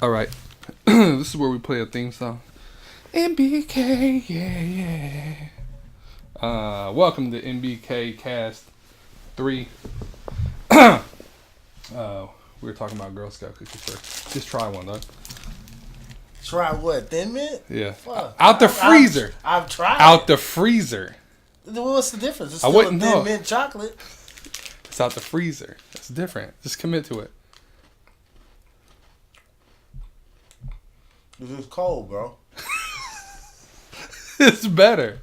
All right. This is where we play a theme song. MBK, yeah. Welcome to MBK-Cast 3. We were talking about Girl Scout cookies first. Just try one, though. Try what? Thin Mint? Yeah. Fuck. Out the freezer. I've tried. Out the freezer. What's the difference? It's I still a wouldn't Thin know. Mint chocolate. It's out the freezer. It's different. Just commit to it. This is cold, bro. It's better.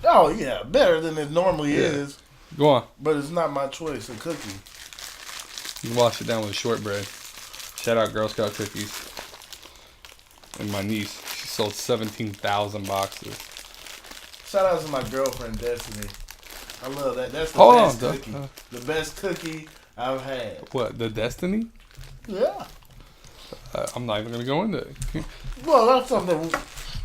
Oh, yeah. Better than it normally is. Go on. But it's not my choice. A cookie. You can wash it down with shortbread. Shout out Girl Scout cookies. And my niece, she sold 17,000 boxes. Shout out to my girlfriend, Destiny. I love that. That's the Hold best on, cookie. The best cookie I've had. What, the Destiny? Yeah. I'm not even going to go into it. Well, that's something.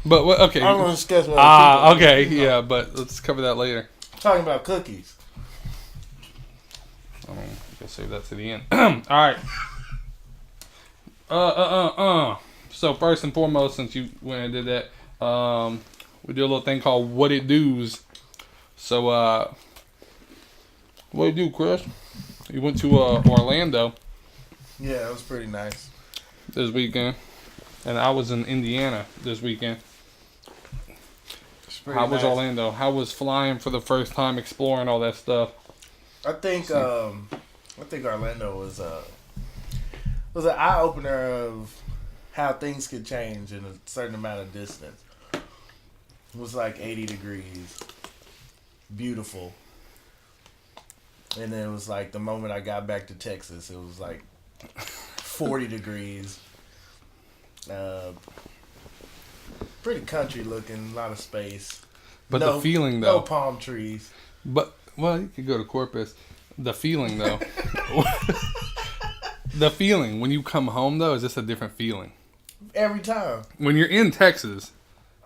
But, what? Okay. I'm going to discuss what okay, yeah, but let's cover that later. Talking about cookies. I guess save that to the end. Alright. So, first and foremost, since you went and did that, we do a little thing called What It Do's. So, what do you do, Chris? You went to Orlando. Yeah, it was pretty nice. This weekend. And I was in Indiana this weekend. How was Orlando? How was flying for the first time, exploring all that stuff? I think Orlando was an eye opener of how things could change in a certain amount of distance. It was like 80 degrees, beautiful, and then it was like the moment I got back to Texas, it was like 40 degrees. Pretty country looking, a lot of space. But the feeling, though. No palm trees. But, well, you could go to Corpus. The feeling, though. The feeling, when you come home, though, is just a different feeling. Every time. When you're in Texas,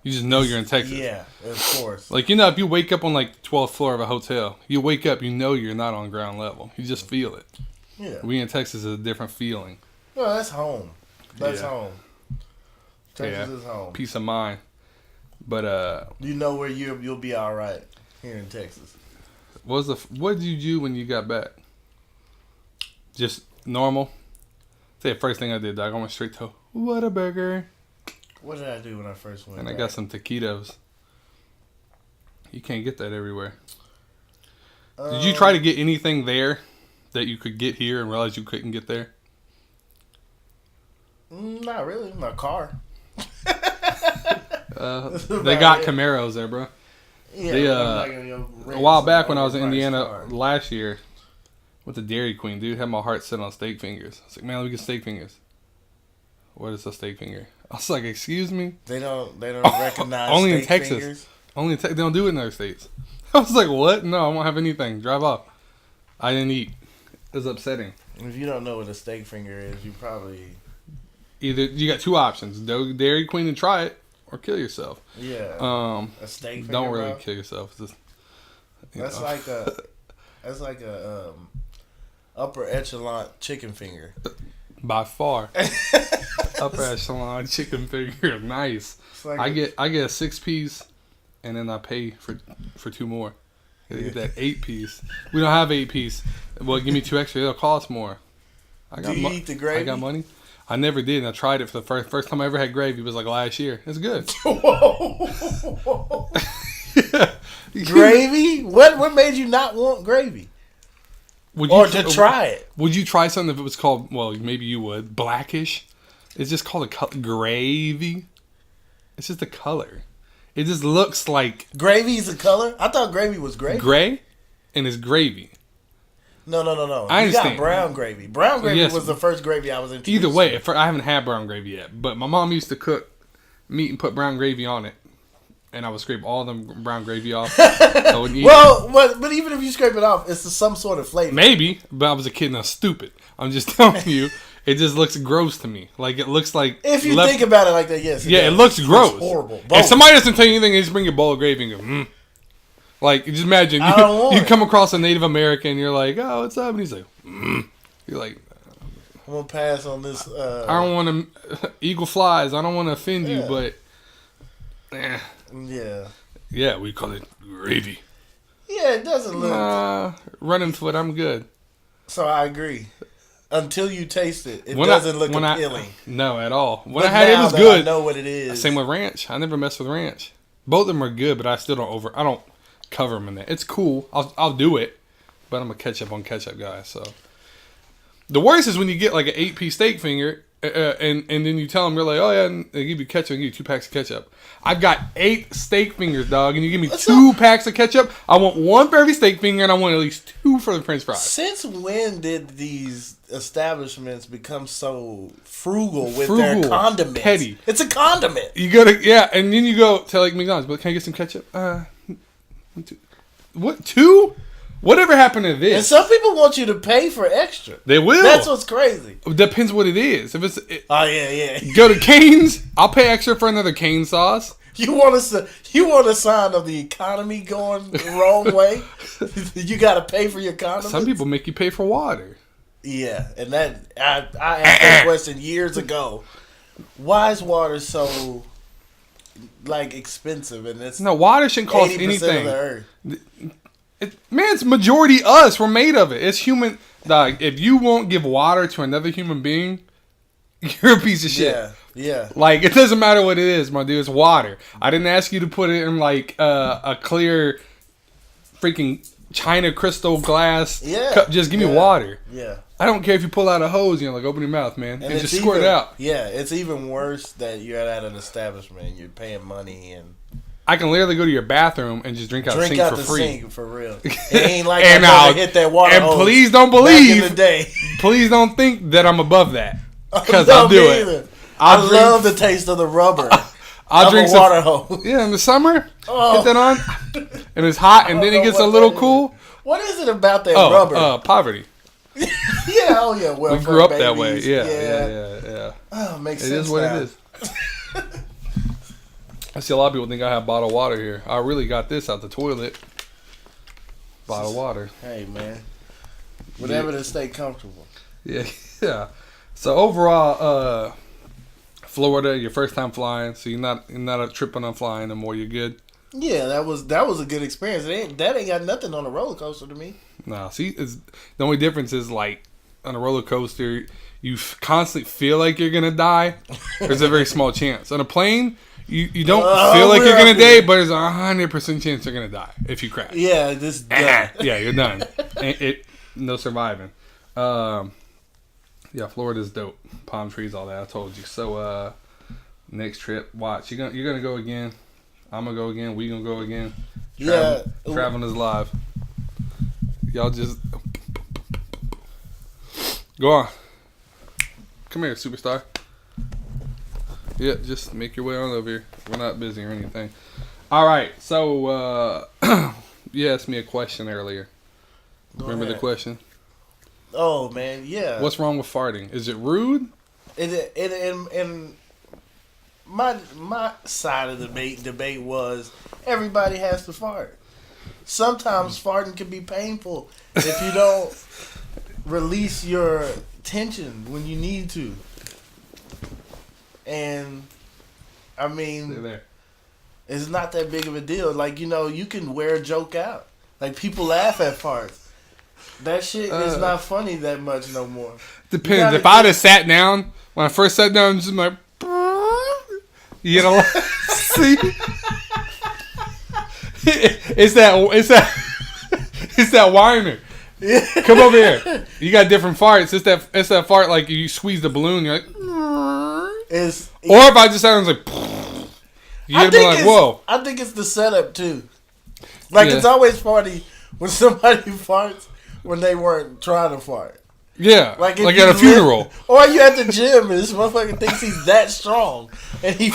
you just know you're in Texas. Yeah, of course. Like, you know, if you wake up on, like, 12th floor of a hotel, you wake up, you know you're not on ground level. You just feel it. Yeah. We in Texas is a different feeling. Well, that's home. That's home. Texas is home. Peace of mind. But you know where you'll be all right here in Texas. What did you do when you got back? Just normal. Say the first thing I did, dog. I went straight to Whataburger. What did I do when I first went? And back? I got some taquitos. You can't get that everywhere. Did you try to get anything there that you could get here and realize you couldn't get there? Not really. My car. They got Camaros there, bro. Yeah. A while back when I was in Indiana last year, with the Dairy Queen, dude, had my heart set on steak fingers. I was like, man, let me get steak fingers. What is a steak finger? I was like, excuse me? They don't recognize only steak in Texas. fingers? Only in Texas. They don't do it in other states. I was like, what? No, I won't have anything. Drive off. I didn't eat. It was upsetting. If you don't know what a steak finger is, you probably... Either you got two options: go to Dairy Queen and try it, or kill yourself. Yeah. A steak finger. Don't really bro? kill yourself. It's just, that's like a upper echelon chicken finger. By far, upper echelon chicken finger. Nice. Like I get a 6-piece, and then I pay for two more. I get that 8-piece. We don't have 8-piece. Well, give me 2 extra. It'll cost more. Do you eat the gravy? I got money. I never did, and I tried it for the first time I ever had gravy was like last year. It's good. Whoa. Gravy? What made you not want gravy? Try it? Would you try something if it was called, well, maybe you would, blackish? It's just called gravy. It's just a color. It just looks like... Gravy is a color? I thought gravy was gravy. Gray, and it's gravy. No. I understand. You got brown gravy. Brown gravy was the first gravy I was introduced Either way, I haven't had brown gravy yet. But my mom used to cook meat and put brown gravy on it. And I would scrape all the brown gravy off. I wouldn't eat it. But even if you scrape it off, it's some sort of flavor. Maybe, but I was a kid and I was stupid. I'm just telling you, it just looks gross to me. Like, it looks like... If you think about it like that, yes. It looks gross. It's horrible. If somebody doesn't tell you anything, they just bring you a bowl of gravy and go, Like, just imagine, you come across a Native American, you're like, oh, what's up? And he's like, You're like, I'm gonna pass on this. I don't want to eagle flies. I don't want to offend you, but yeah, we call it gravy. Yeah, it doesn't look. Running foot, I'm good. So I agree. Until you taste it, it doesn't look appealing. No, at all. When I had it, it was good. I know what it is. Same with ranch. I never mess with ranch. Both of them are good, but I still don't I don't cover them in that. It's cool. I'll do it, but I'm a ketchup on ketchup guy. So the worst is when you get like an 8-piece steak finger, and then you tell them, you're like, oh yeah, and they give you ketchup, and give you 2 packs of ketchup. I've got 8 steak fingers, dog, and you give me 2 packs of ketchup. I want 1 for every steak finger, and I want at least 2 for the French fries. Since when did these establishments become so frugal with their condiments? Petty. It's a condiment. You gotta, and then you go to like McDonald's, but can I get some ketchup? 2? Whatever happened to this? And some people want you to pay for extra. They will. That's what's crazy. It depends what it is. If it's yeah. Go to Cane's. I'll pay extra for another cane sauce. You want a sign of the economy going the wrong way? You got to pay for your condiments. Some people make you pay for water. Yeah, and that I asked that question years ago. Why is water so expensive? And it's water shouldn't cost 80% anything. Of the earth. It's majority us. We're made of it. It's human. Dog, if you won't give water to another human being, you're a piece of shit. Yeah. It doesn't matter what it is, my dude. It's water. I didn't ask you to put it in a clear freaking China crystal glass cup. Just give me water. Yeah. I don't care if you pull out a hose and open your mouth, man, and just squirt it out. Yeah, it's even worse that you're at an establishment and you're paying money and I can literally go to your bathroom and just drink out the sink for free. Sink for real. It ain't like I hit that water hose. And please don't believe. Back in the day. Please don't think that I'm above that because I'll do it. I love the taste of the rubber. I'll drink some water hose. Yeah, in the summer, get that on, and it's hot, and then it gets a little cool. What is it about that rubber? Poverty. Well, we grew up that way. Yeah. Oh, makes sense. It is what it is. I see a lot of people think I have bottled water here. I really got this out the toilet. Bottled water. Hey, man. Whatever to stay comfortable. Yeah. So overall, Florida, your first time flying, so you're not tripping on flying no more. You're good. Yeah, that was a good experience. That ain't got nothing on a roller coaster to me. Nah, see, the only difference is on a roller coaster, you constantly feel like you're gonna die. There's a very small chance. On a plane, you don't feel like you're gonna die, but there's 100% chance you're gonna die if you crash. Yeah, this done. Yeah, you're done. No surviving. Yeah, Florida's dope. Palm trees, all that. I told you. So, next trip, watch. You're gonna go again. I'm gonna go again. We gonna go again. Traveling is live. Y'all just go on. Come here, superstar. Yeah, just make your way on over here. We're not busy or anything. All right. So, you asked me a question earlier. Remember the question? Oh man, yeah. What's wrong with farting? Is it rude? In my side of the debate was everybody has to fart. Sometimes farting can be painful if you don't release your tension when you need to. And I mean, it's not that big of a deal. You can wear a joke out. People laugh at farts. That shit is not funny that much no more. Depends. If I'd have sat down, when I first sat down, just like, you know, see, it's that whiner. Yeah. Come over here. You got different farts. It's that fart like you squeeze the balloon. You're like, or if I just sound like, you gotta be like, whoa. I think it's the setup too. It's always funny when somebody farts when they weren't trying to fart. Yeah, like at a funeral. Or you at the gym and this motherfucker thinks he's that strong. And he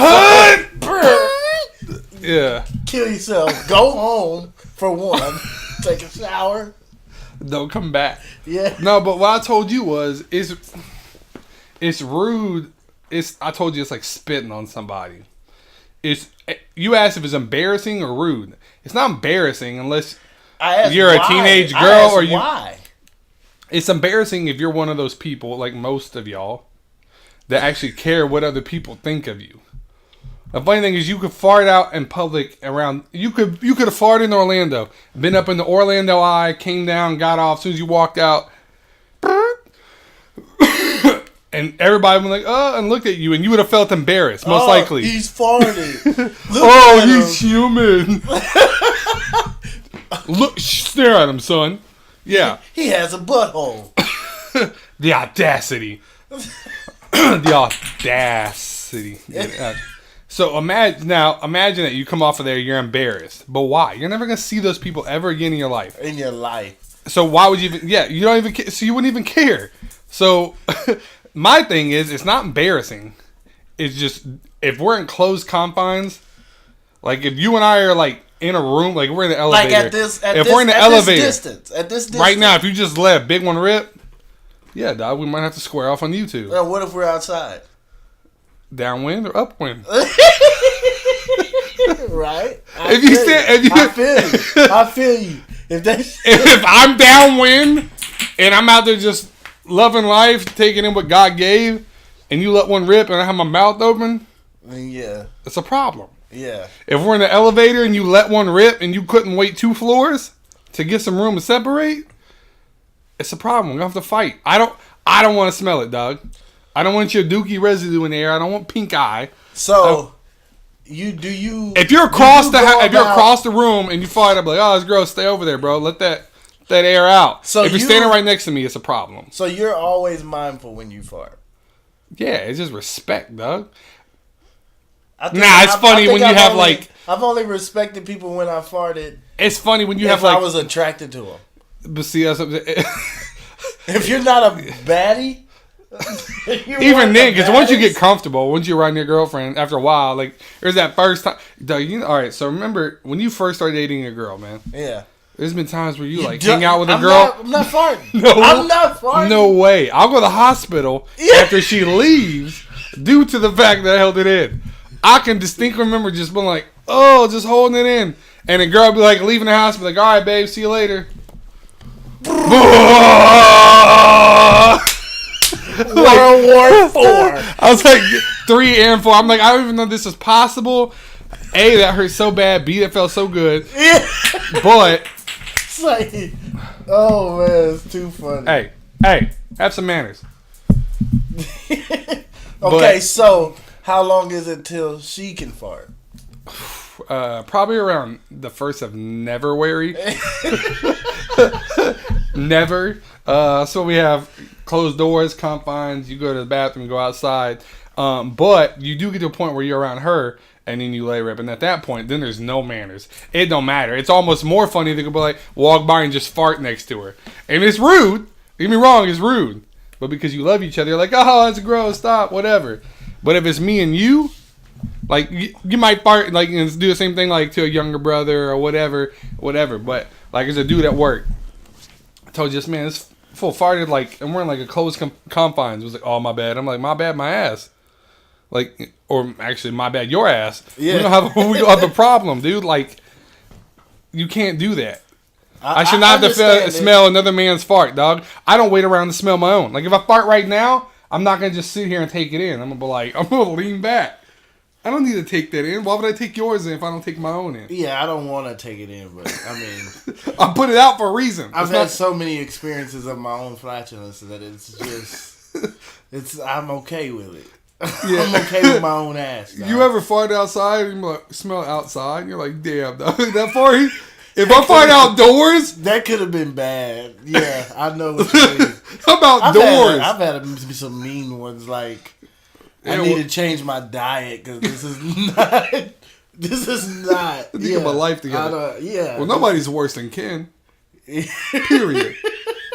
yeah. Kill yourself. Go home, for one. Take a shower. Don't come back. Yeah. No, but what I told you was, it's rude. I told you it's like spitting on somebody. You asked if it's embarrassing or rude. It's not embarrassing unless you're a teenage girl or you. Why? It's embarrassing if you're one of those people, like most of y'all, that actually care what other people think of you. The funny thing is, you could fart out in public around. You could have farted in Orlando, been up in the Orlando Eye, came down, got off. As soon as you walked out, and everybody was like, "Oh," and looked at you, and you would have felt embarrassed, most likely. He's farted. Oh, he's human. Look, stare at him, son. Yeah, he has a butthole. The audacity. The audacity. So imagine that you come off of there, you're embarrassed. But why? You're never gonna see those people ever again in your life. So why would you even? Yeah, you don't even. So you wouldn't even care. So my thing is, it's not embarrassing. It's just if we're in closed confines, like if you and I are like in a room, like we're in the elevator. Like we're in the elevator, at this distance, right now, if you just let a big one rip, yeah, dog, we might have to square off on YouTube. Well, what if we're outside? Downwind or upwind? Right? I feel you. If I'm downwind and I'm out there just loving life, taking in what God gave, and you let one rip and I have my mouth open, yeah, it's a problem. Yeah. If we're in the elevator and you let one rip and you couldn't wait 2 floors to get some room to separate, it's a problem. We're gonna have to fight. I don't want to smell it, dog. I don't want your dookie residue in the air. I don't want pink eye. So, if you're across the room and you fart up like, oh, it's gross, stay over there, bro. Let that air out. So if you're standing right next to me, it's a problem. So you're always mindful when you fart. Yeah, it's just respect, dog. It's funny when you have like. I've only respected people when I farted. It's funny when you have like. I was attracted to them. But see, if you're not a baddie. Even then, because once you get comfortable, once you're around your girlfriend, after a while, like there's that first time. All right, so remember when you first started dating a girl, man. Yeah. There's been times where you like hang out with a girl. I'm not farting. I'm not farting. No way. I'll go to the hospital after she leaves due to the fact that I held it in. I can distinctly remember just being like, oh, just holding it in. And a girl be like leaving the house, be like, all right, babe, see you later. World War IV. I was like 3 and 4. I'm like, I don't even know if this is possible. A, that hurt so bad. B, that felt so good. Yeah. But it's like, oh man, it's too funny. Hey, have some manners. Okay, so how long is it till she can fart? Probably around the 1st of Neverwary. Never. So we have closed doors, confines. You go to the bathroom, go outside. But you do get to a point where you're around her, and then you lay rip. And at that point, then there's no manners. It don't matter. It's almost more funny to go like walk by and just fart next to her. And it's rude. Don't get me wrong, it's rude. But because you love each other, you're like, oh, that's gross, stop, whatever. But if it's me and you, like you might fart like and do the same thing like to a younger brother or whatever. But like as a dude at work, I told you this man, this fool farted like, and we're in like a closed confines. It was like, oh my bad. I'm like, my bad, my ass. Like, or actually, my bad, your ass. Yeah. We don't have a problem, dude. Like, you can't do that. I should not have to smell another man's fart, dog. I don't wait around to smell my own. Like, if I fart right now, I'm not going to just sit here and take it in. I'm going to be like, I'm going to lean back. I don't need to take that in. Why would I take yours in if I don't take my own in? Yeah, I don't want to take it in, but I mean... I put it out for a reason. I've had so many experiences of my own flatulence that it's just... I'm okay with it. Yeah. I'm okay with my own ass. Dog. You ever fart outside and you like, smell outside and you're like, damn, dog, that fart... If I fart outdoors... That could have been bad. Yeah, I know what you mean. How about doors? I've had some mean ones like... I need to change my diet because this is not. I think of my life together. Yeah. Well, nobody's worse than Ken. Period.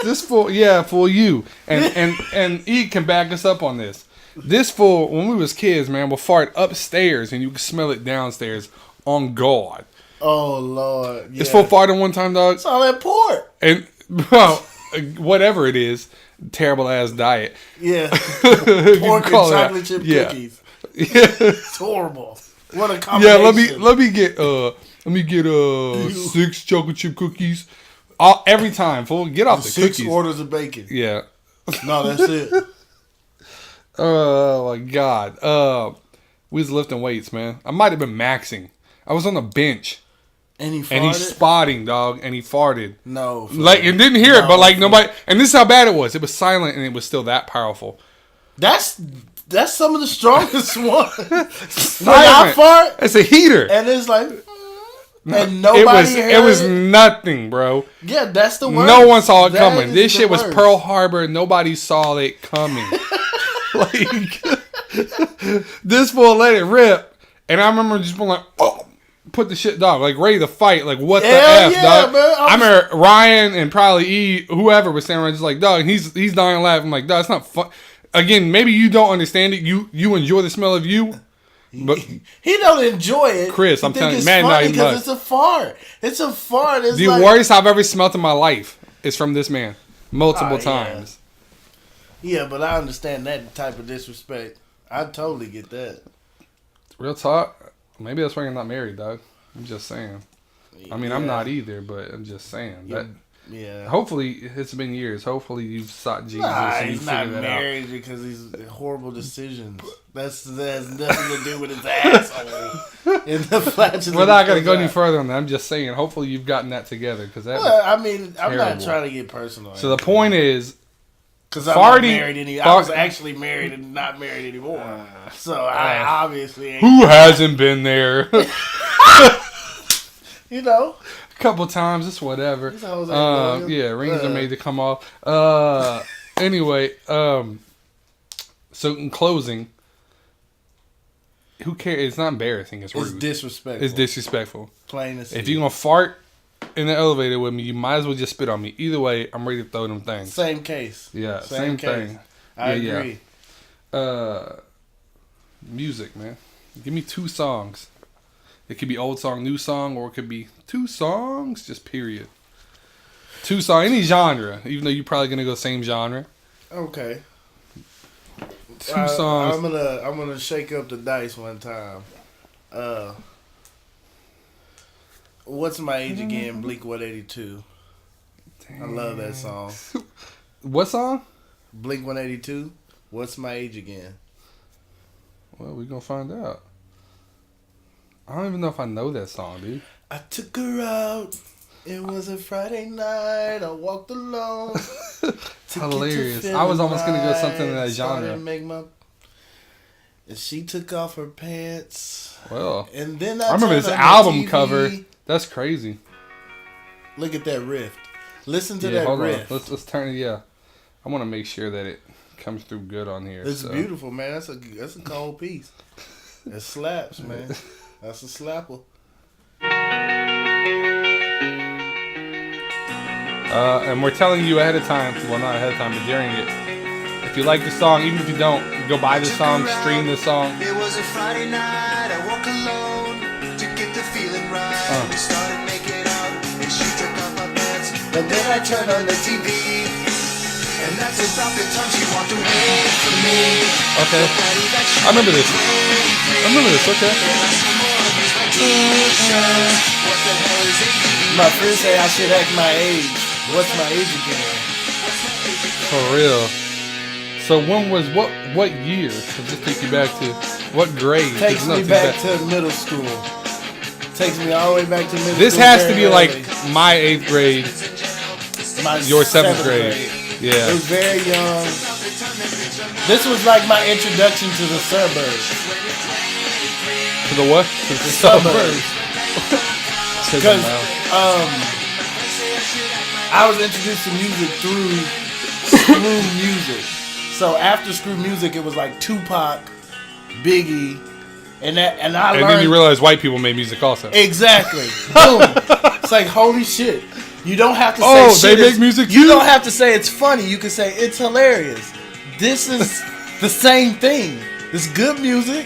This fool, you and E can back us up on this. This fool, when we was kids, man, will fart upstairs and you can smell it downstairs. On God. Oh Lord. Yeah. This fool farted one time, dog. It's all that port. And well, whatever it is. Terrible ass diet. Yeah. Pork and chocolate chip cookies. Yeah. It's horrible. What a combination. Yeah, let me get 6 chocolate chip cookies. Every time, fool. Get off the 6 cookies. orders of bacon. Yeah. No, that's it. Oh my God. We was lifting weights, man. I might have been maxing. I was on the bench. And he farted? And he's spotting, dog, and he farted. No. Like, and didn't hear it, but like nobody. And this is how bad it was. It was silent, and it was still that powerful. That's some of the strongest ones. When I fart, it's a heater, and it's like, and nobody heard it was nothing, bro. Yeah, that's the worst. No one saw it That coming. is This shit the was worst. Pearl Harbor. Nobody saw it coming. Like, this fool let it rip, and I remember just being like, oh. Put the shit, dog, like ready to fight. Like, what the F, yeah, dog? Man, I remember Ryan and probably E, whoever was standing around just like, dog, and he's dying laughing. I'm like, dog, it's not fun. Again, maybe you don't understand it. You enjoy the smell of you, but he don't enjoy it. Chris, he I'm telling you, it's man, funny not because much. it's a fart. It's a fart. It's The like, worst I've ever smelled in my life is from this man, multiple times. Yeah, but I understand that type of disrespect. I totally get that. Real talk. Maybe that's why you're not married, dog. I'm just saying. I mean, I'm not either, but I'm just saying. That, yeah. Hopefully, it's been years. Hopefully, you've sought Jesus and you he's not figured that out. married because he's horrible decisions. That has nothing to do with his asshole. In the flatulence. We're not going to go any further on that. I'm just saying. Hopefully, you've gotten that together because that. Well, I mean, I'm terrible. not trying to get personal. So the point is, because I'm not married I was actually married and not married anymore. So I obviously ain't. Who hasn't been there? You know, a couple times. It's whatever. Yeah, rings are made to come off. Anyway, so in closing, who cares? It's not embarrassing. It's rude. It's disrespectful. It's disrespectful. Plain and simple. If you're gonna fart in the elevator with me, you might as well just spit on me. Either way, I'm ready to throw them things. Same case. Yeah, same case. thing. I agree. Music, man. Give me 2 songs. It could be old song, new song, or it could be 2 songs, just period. 2 songs, any genre, even though you're probably gonna go same genre. Okay. 2 songs. I'm gonna shake up the dice one time. What's My Age Again? Blink 182. I love that song. What song? Blink 182. What's My Age Again? Well, we're gonna find out. I don't even know if I know that song, dude. I took her out. It was a Friday night. I walked alone. Hilarious. I was almost gonna go something in that genre. And she took off her pants. Well, and then I remember this album cover. That's crazy. Look at that riff. Listen to that riff. On. Let's turn it. Yeah, I want to make sure that it comes through good on here. It's beautiful, man. That's a cold piece. It slaps, man. That's a slapper. And we're telling you ahead of time. Well, not ahead of time, but during it. If you like the song, even if you don't, go buy the song, stream the song. It was a Friday night. I walk alone to get the feeling right. We started making out, and she took off my pants. But then I turned on the TV, and that's about the time she walked away from me. Okay, I remember this. Okay. My friends say I should act my age. What's my age again? For real. So when was what year? So just take you back to what grade? Takes me back to middle school. Takes me all the way back to middle school. This has to be like my 8th grade. Your 7th grade. Yeah. It was very young. This was like my introduction to the suburbs. To the what? To the suburbs. Because I was introduced to music through screw music. So after screw music, it was like Tupac, Biggie, and I learned. And then you realize white people made music also. Exactly. Boom. It's like, holy shit. You don't have to say shit. They make music too? You don't have to say it's funny. You can say it's hilarious. This is the same thing. It's good music.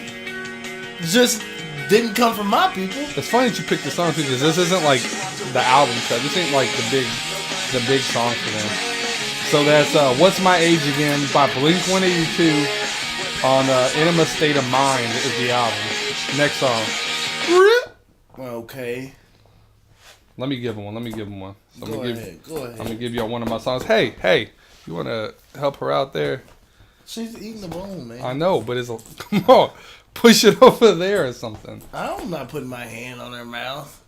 Just didn't come from my people. It's funny that you picked the song too, because this isn't like the album cut. This ain't like the big song for them. So that's What's My Age Again by Blink 182 on Enema State of Mind is the album. Next song. Okay. Let me give him one. So Go ahead. I'm gonna give y'all one of my songs. Hey, you wanna help her out there? She's eating the bone, man. I know, but come on, push it over there or something. I'm not putting my hand on her mouth.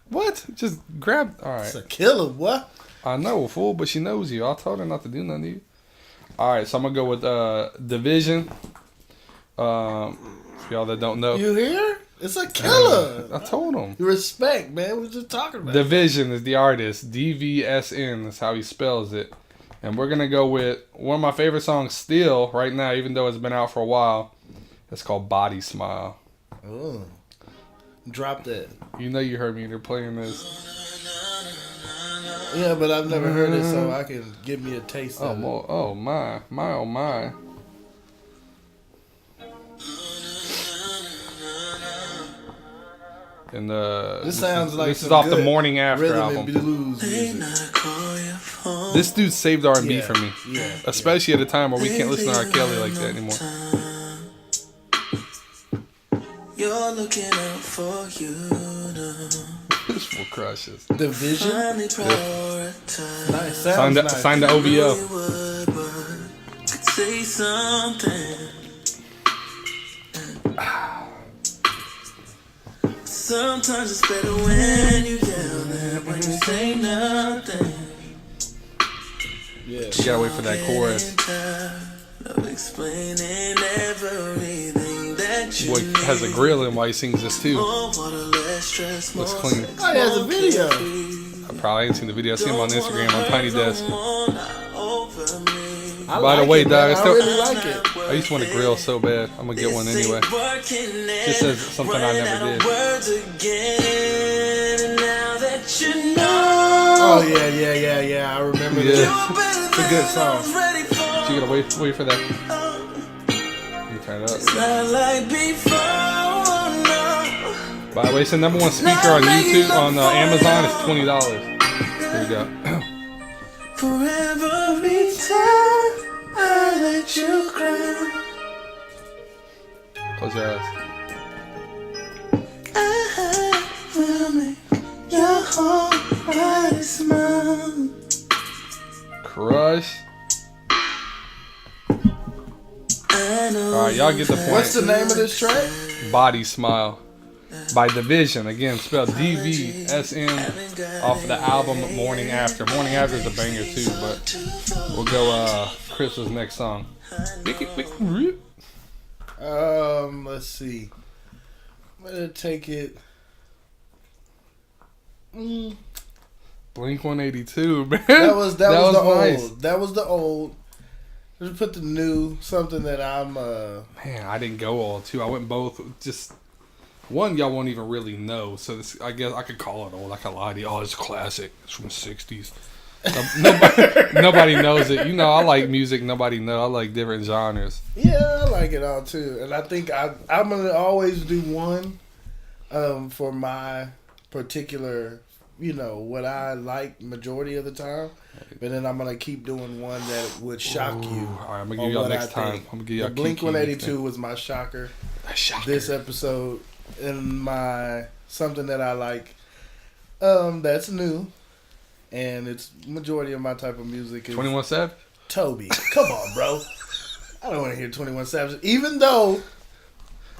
What? Just grab. All right. It's a killer, what? I know, fool, but she knows you. I told her not to do nothing to you. All right, so I'm gonna go with Division. For y'all that don't know, You hear? It's a killer. I told him. Respect, man. We were just talking about Division is the artist. DVSN is how he spells it. And we're going to go with one of my favorite songs still right now, even though it's been out for a while. It's called Body Smile. Oh. Drop that. You know you heard me. They're playing this. Yeah, but I've never heard it, so I can give me a taste of it. Oh, my. Oh, my. And this sounds like this is off the Morning After rhythm album. and blues music. This dude saved R&B Yeah, for me, yeah, especially at a time where we can't listen to R. Kelly like that anymore. You're looking out for you now. This fool crushes. Division. Nice. Sounds nice. Sign the OVO. Could say something. Sometimes it's better when you yell than when you say nothing. Yeah. You gotta wait for that chorus. Of explaining everything that you Boy has a grill in while he sings this too. Looks Looks clean. Oh, he has a video. I probably ain't seen the video. I see him on Instagram on Tiny Desk. I By the like way, it, dog, man. I really like it. I used to want to grill so bad. I'm gonna get one anyway. Just says something I never did. Oh, yeah. I remember this. It's a good song. So you gotta wait for that. Let me turn it up. By the way, it's the #1 speaker on YouTube, on Amazon. It's $20. Here we go. For every time I let you cry, Close your eyes. I will make your whole body smile. Crush. Alright, y'all get the point. What's the name of this track? Body Smile by Division. Again, spelled DVSN, off the album Morning After. Morning After is a banger too, but we'll go Chris's next song. Let's see. I'm gonna take it. Blink 182, man. That was the nice. old. That was the old. Just put the new, something that I'm Man, I didn't go all two. I went both. Just one y'all won't even really know. So this, I guess I could call it old. I could lie to you. Oh, it's classic. It's from the 60s. Nobody knows it. You know, I like music. Nobody knows. I like different genres. Yeah, I like it all too. And I think I'm gonna always do one for my particular, what I like majority of the time. But then I'm gonna keep doing one that would shock you. All right, I'm gonna give y'all next time. I'm gonna give y'all Blink 182 was my shocker. This episode, and my something that I like. That's new, and it's majority of my type of music is 21 Savage. Toby. Come on, bro. I don't want to hear 21 Savage, even though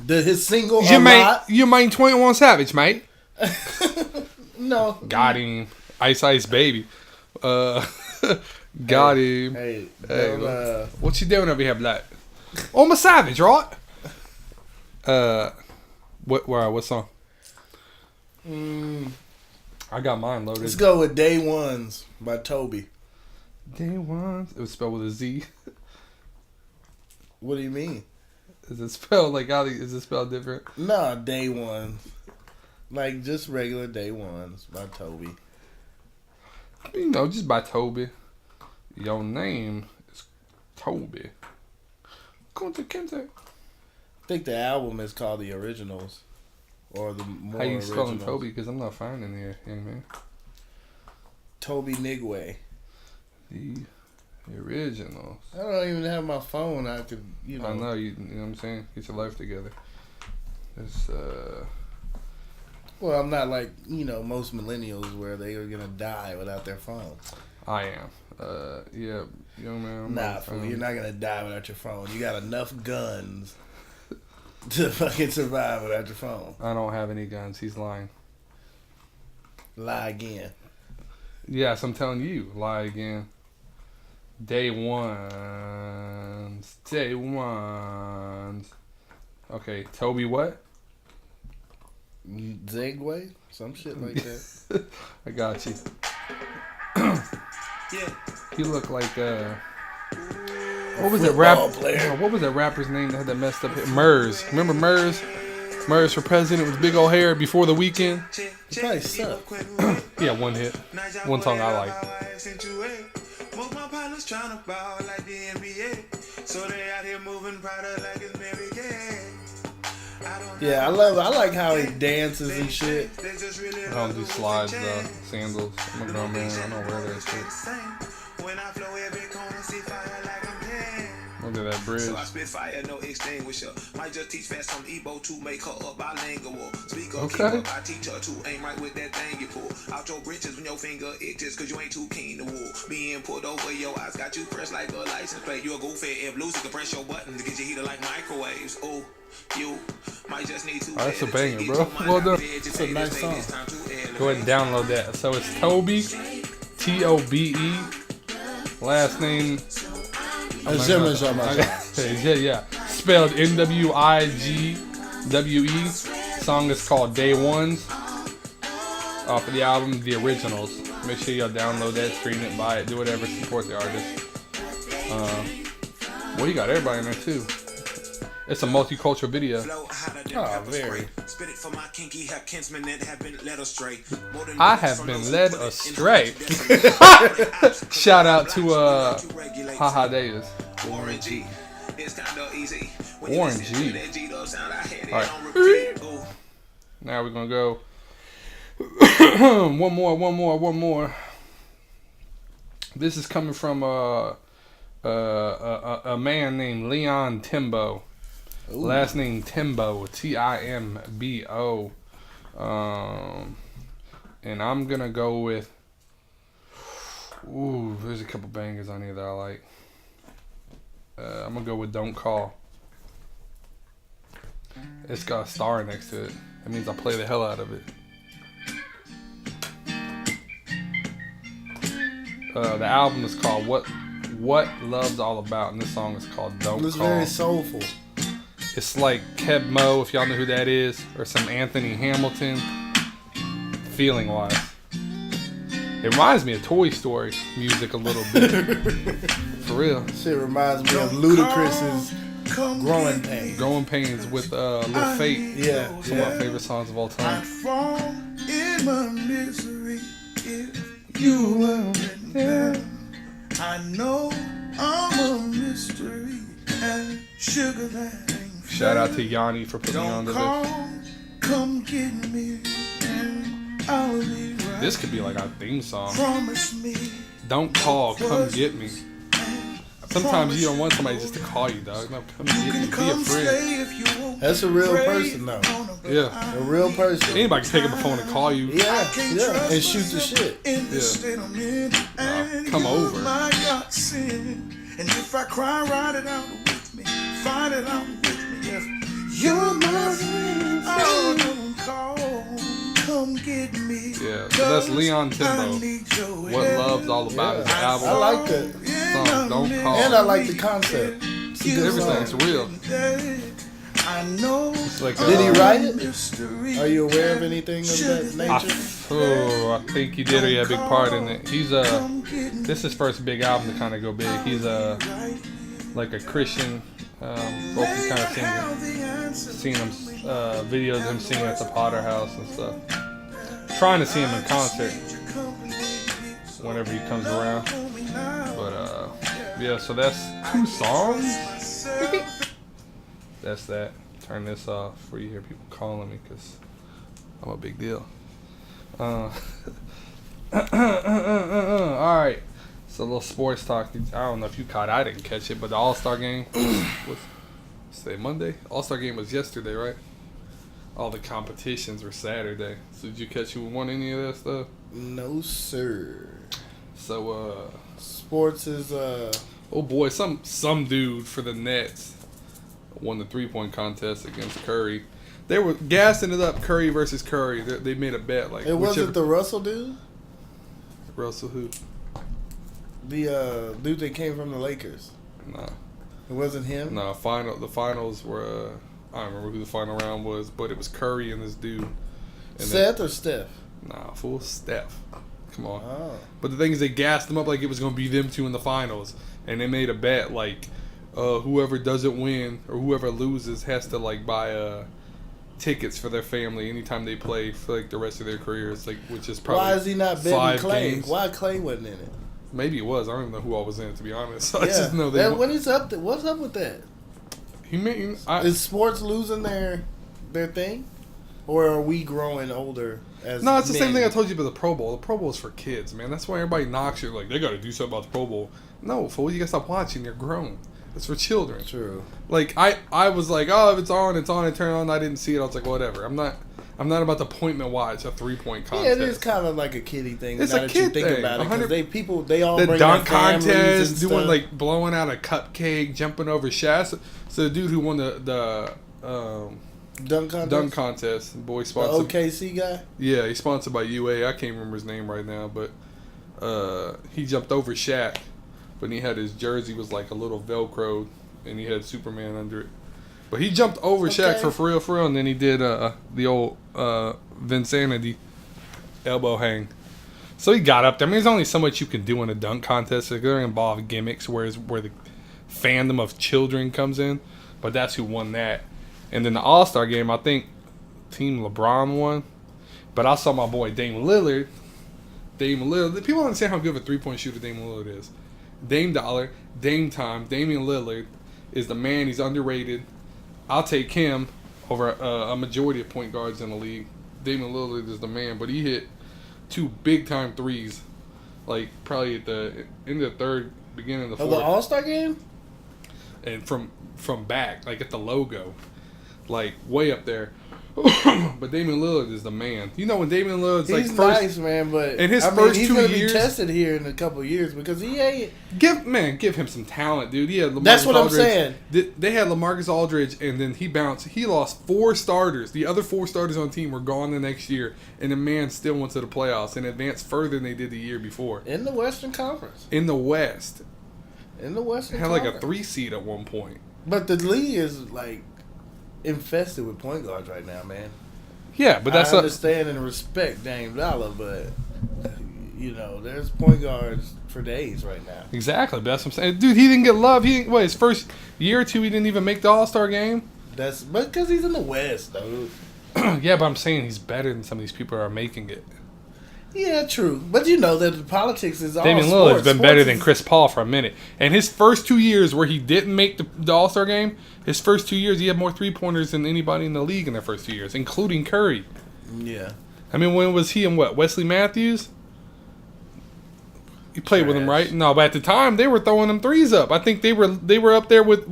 his single You mean 21 Savage, mate? No, got him. Ice Ice Baby. Got him. Hey, what you doing over here, black? I'm a savage, right? What song? I got mine loaded. Let's go with Day Ones by Toby. Day Ones. It was spelled with a Z. What do you mean? Is it spelled like how? Is it spelled different? Nah, Day Ones. Like just regular Day Ones by Toby. Just by Toby. Your name is Toby. Kente. I think the album is called The Originals. Or the more How you originals. spelling Toby? Because I'm not finding here, young man. Toby Nigway. The Originals. I don't even have my phone. I could, I know, you know what I'm saying? Get your life together. It's, Well, I'm not like, most millennials where they are going to die without their phone. I am. Yeah, young man. Nah, fool, you're not going to die without your phone. You got enough guns to fucking survive without your phone. I don't have any guns. He's lying. Lie again. Yes, I'm telling you. Lie again. Day ones. Day ones. Okay, Toby what? Zegway? Some shit like that. I got you. Yeah. He looked like what was that player. what was that rapper's name that had that messed up hit? Murs. Remember Murs? Murs for president with big old hair before the weekend. He probably sucked. Yeah, one hit. One song I like. Most my partners trying to ball like the NBA. So they out here moving product like it's Mary Kay. Yeah, I like how he dances and shit. I don't do slides though. Sandals. I'm a grown man. I don't wear that shit. When I flow every corner, see fire like I'm dead. Look at that bridge. So I spit fire, no extinguisher. Might just teach fast some Igbo to make her up bilingual. Speak up, keep up, I teach her to aim right with that thing you pull. Out your britches when your finger itches, cause you ain't too keen to wool. Being pulled over your eyes got you pressed like a license plate. You a goofy if Lucy can press your button to get your heater like microwaves. Oh, you might just need to. Oh, that's a banger, bro. Well done. It's a nice song. Go ahead and download that. So it's Toby, Tobe. Last name. Yeah. Spelled Nwigwe. Song is called Day Ones. Off of the album The Originals. Make sure y'all download that, stream it, buy it, do whatever, support the artist. Well, you got everybody in there too. It's a multicultural video. Oh, very. I have been led astray. Shout out to Haha Davis. Warren G. It's kind of easy. Warren G. Alright. Now we're gonna go. One more. This is coming from a man named Leon Timbo. Ooh. Last name Timbo, Timbo. And I'm gonna go with. Ooh, there's a couple bangers on here that I like. I'm gonna go with Don't Call. It's got a star next to it. That means I play the hell out of it. The album is called What Love's All About, and this song is called Don't Call. It's very soulful. It's like Keb Mo, if y'all know who that is, or some Anthony Hamilton, feeling wise. It reminds me of Toy Story music a little bit. For real. Shit reminds me of Ludacris's Growing Pains. Growing Pains with Lil Fate. Yeah. Some of my favorite songs of all time. I'd fall in my misery if you weren't there. I know I'm a mystery and sugar that ain't fair. Shout out to Yanni for putting me on to this. Come get me and I'll be right. This could be like our theme song. Promise me. Don't call, come get me. Sometimes you don't want somebody just to call you, dog. No, come get me. Be a friend. That's a real person, though. Yeah. A real person. Anybody can pick up a phone and call you. Yeah. And shoot the shit. Yeah. Come over. And if I cry, write it out with me. Find it out with me. If you're my friend, don't call. Come get me. Yeah, so that's Leon Timbo. What Love's All About is the album. I like that song, Don't Call. And I like the concept. Everything's real. I know. Like, did he write it? Are you aware of anything of that nature? I think he did. He had a big part in it. He's this is his first big album to kind of go big. He's like a Christian vocal kind of singer. Seen him videos of him singing at the Potter House and stuff. Trying to see him in concert whenever he comes around. But yeah, so that's 2 songs. That's that. Turn this off before you hear people calling me because I'm a big deal. Alright. So a little sports talk. I don't know if you caught it. I didn't catch it, but the All-Star game was today Monday? All-Star game was yesterday, right? all the competitions were Saturday. So did you catch who won any of that stuff? No, sir. So sports is oh boy, some dude for the Nets won the 3-point contest against Curry. They were gassing it up, Curry versus Curry. They made a bet like. It wasn't the Russell dude. Russell who? The dude that came from the Lakers. Nah. It wasn't him? No, the finals were, I don't remember who the final round was, but it was Curry and this dude. And Seth or Steph? Nah, full Steph. Come on. Oh. But the thing is, they gassed them up like it was going to be them two in the finals. And they made a bet like, whoever doesn't win or whoever loses has to like buy tickets for their family anytime they play for like the rest of their careers, like which is probably Why is he not betting 5 Clay? games. Why Clay wasn't in it? Maybe it was. I don't even know who all was in it, to be honest. I Yeah. just know they. What's up with that? Is sports losing their thing, or are we growing older? As no, it's the same men? thing I told you about the Pro Bowl. The Pro Bowl is for kids, man. That's why everybody knocks you like they got to do something about the Pro Bowl. No, fool, you gotta stop watching. You're grown. It's for children. True. Like I was like, oh, if it's on, it's on. It turned on. I didn't see it. I was like, whatever. I'm not about to point and watch a 3-point contest. Yeah, it is kind of like a kiddie thing. It's now a that kid you think thing. about it, because they all the bring dunk their families and contest, doing stuff. like blowing out a cupcake, jumping over shafts. So the dude who won the dunk contest, boy the sponsored. OKC guy. Yeah, he's sponsored by UA. I can't remember his name right now, but he jumped over Shaq, but he had his jersey was like a little Velcro, and he had Superman under it. But he jumped over Shaq for real, and then he did the old vsAldrich elbow hang. So he got up there. I mean, there's only so much you can do in a dunk contest. Like, they're involved gimmicks, where the fandom of children comes in. But that's who won that. And then the All-Star game, I think Team LeBron won. But I saw my boy Dame Lillard. People don't understand how good of a 3-point shooter Dame Lillard is. Dame Dollar, Dame Time, Damian Lillard is the man. He's underrated. I'll take him over a majority of point guards in the league. Damian Lillard is the man, but he hit 2 big-time threes, like probably at the end of the third, beginning of the fourth. The All-Star game? And from back, like at the logo, like way up there. But Damian Lillard is the man. You know when Damian Lillard's He's like nice, man, but in his I mean, first he's 2 gonna years, be tested here in a couple of years because he ain't. give him some talent, dude. He had LaMarcus That's what Aldridge. I'm saying. They had LaMarcus Aldridge, and then he bounced. He lost 4 starters. The other 4 starters on the team were gone the next year, and the man still went to the playoffs and advanced further than they did the year before. In the Western Conference. In the West, In the Western had Conference. like a 3 seed at one point. But the league is like infested with point guards right now, man. Yeah, but that's I understand and respect Dame Dollar, but you know, there's point guards for days right now. exactly. But that's what I'm saying, dude. He didn't get love. His first year or 2, he didn't even make the All-Star game. But because he's in the West, dude. Yeah, but I'm saying he's better than some of these people who are making it. Yeah, true. But you know that the politics is all Damian sports. Lillard's been better than Chris Paul for a minute. And his first 2 years where he didn't make the All-Star game, his first 2 years, he had more 3-pointers than anybody in the league in their first 2 years, including Curry. Yeah. I mean, when was he and Wesley Matthews? He played with him, right? No, but at the time, they were throwing them threes up. I think they were up there with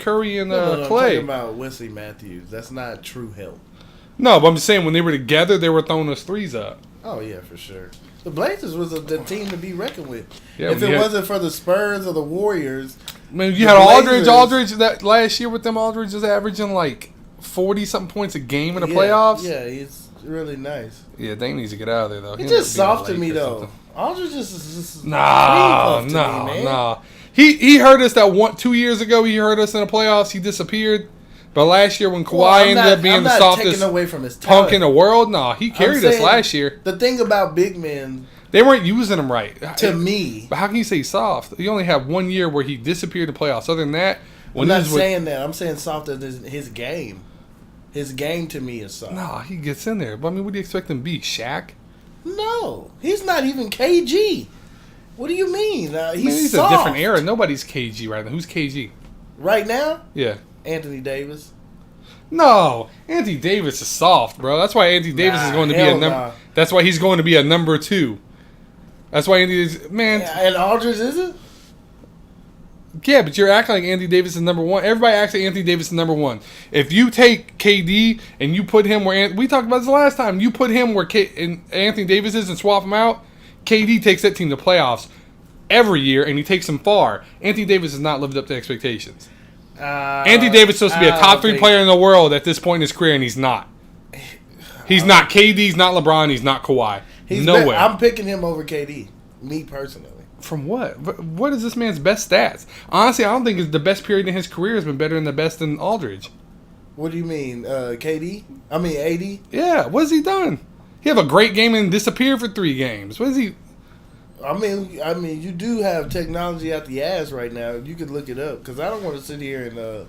Curry and No, Clay. I'm talking about Wesley Matthews. That's not true help. No, but I'm just saying when they were together, they were throwing those threes up. Oh, yeah, for sure. The Blazers was the team to be reckoned with. Yeah, if it wasn't for the Spurs or the Warriors. I mean, you The had Blazers- Aldridge that last year with them. Aldridge was averaging like 40-something points a game in the playoffs. Yeah, he's really nice. Yeah, Dame needs to get out of there, though. He's He just ended up soft being to me, late or though. something. Aldridge just No. He hurt us that 2 years ago. He hurt us in the playoffs. He disappeared. But last year when Kawhi ended up being the softest taking away from his punk in talent. the world, he carried us last year. The thing about big men, They weren't using him right. to me, But how can you say soft? You only have 1 year where he disappeared in the playoffs. Other than that, I'm when not he was with, saying that. I'm saying soft as his game. His game to me is soft. he gets in there. But I mean, what do you expect him to be? Shaq? No, he's not even KG. What do you mean? He's a soft. different era. Nobody's KG right now. Who's KG? Right now, Yeah. Anthony Davis. No, Anthony Davis is soft, bro. That's why Anthony Davis is going to be a hell number. nah. That's why he's going to be a number 2. That's why Anthony Davis, man. And Aldridge isn't? Yeah, but you're acting like Anthony Davis is number one. Everybody acts like Anthony Davis is number one. If you take KD and you put him where we talked about this last time, you put him where Anthony Davis is and swap him out, KD takes that team to playoffs every year, and he takes them far. Anthony Davis has not lived up to expectations. Anthony Davis is supposed to be a top 3 player in the world at this point in his career, and he's not. He's not. KD's not LeBron. He's not Kawhi. No way. I'm picking him over KD. Me personally. From what? What is this man's best stats? Honestly, I don't think the best period in his career has been better than the best in Aldrich. What do you mean, KD? I mean AD? Yeah, what has he done? He have a great game and disappeared for 3 games. What is he? I mean, you do have technology out the ass right now. You could look it up because I don't want to sit here and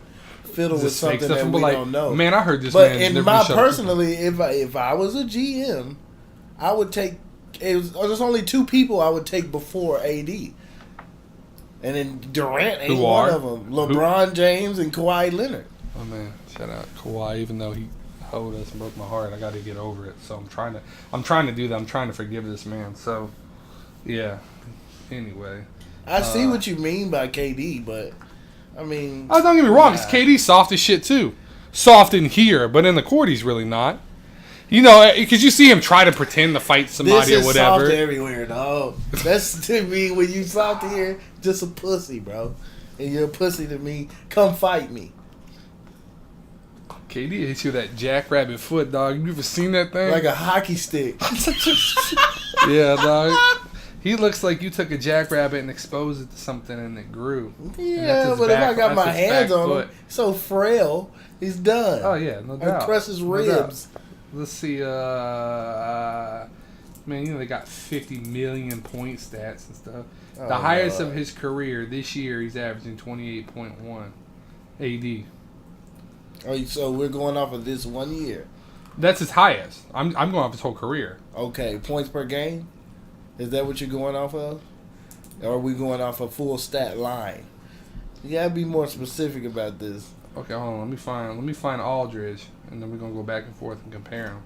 fiddle with something that we don't know. Man, I heard this. But in my personally, if I was a GM, I would take. There's only 2 people I would take before AD, and then Durant ain't one of them. LeBron James and Kawhi Leonard. Oh man, shout out Kawhi. Even though he owed us and broke my heart, I got to get over it. So I'm trying to do that. I'm trying to forgive this man. So yeah. Anyway, I see what you mean by KD, but I mean, don't get me wrong. It's KD soft as shit too. Soft in here, but in the court he's really not. You know, because you see him try to pretend to fight somebody or whatever. Soft everywhere, dog. That's to me when you soft here, just a pussy, bro. And you're a pussy to me. Come fight me. KD hits you with that jackrabbit foot, dog. You ever seen that thing? Like a hockey stick. Yeah, dog. He looks like you took a jackrabbit and exposed it to something and it grew. Yeah, but if I got my hands on him, so frail, he's done. Oh yeah, no doubt. I crush his ribs. Let's see. Man, you know they got 50 million point stats and stuff. The highest of his career this year, he's averaging 28.1 AD. Oh, so we're going off of this 1 year. That's his highest. I'm going off his whole career. Okay, points per game. Is that what you're going off of? Or are we going off a full stat line? You gotta be more specific about this. Okay, hold on. Let me find Aldridge, and then we're gonna go back and forth and compare them.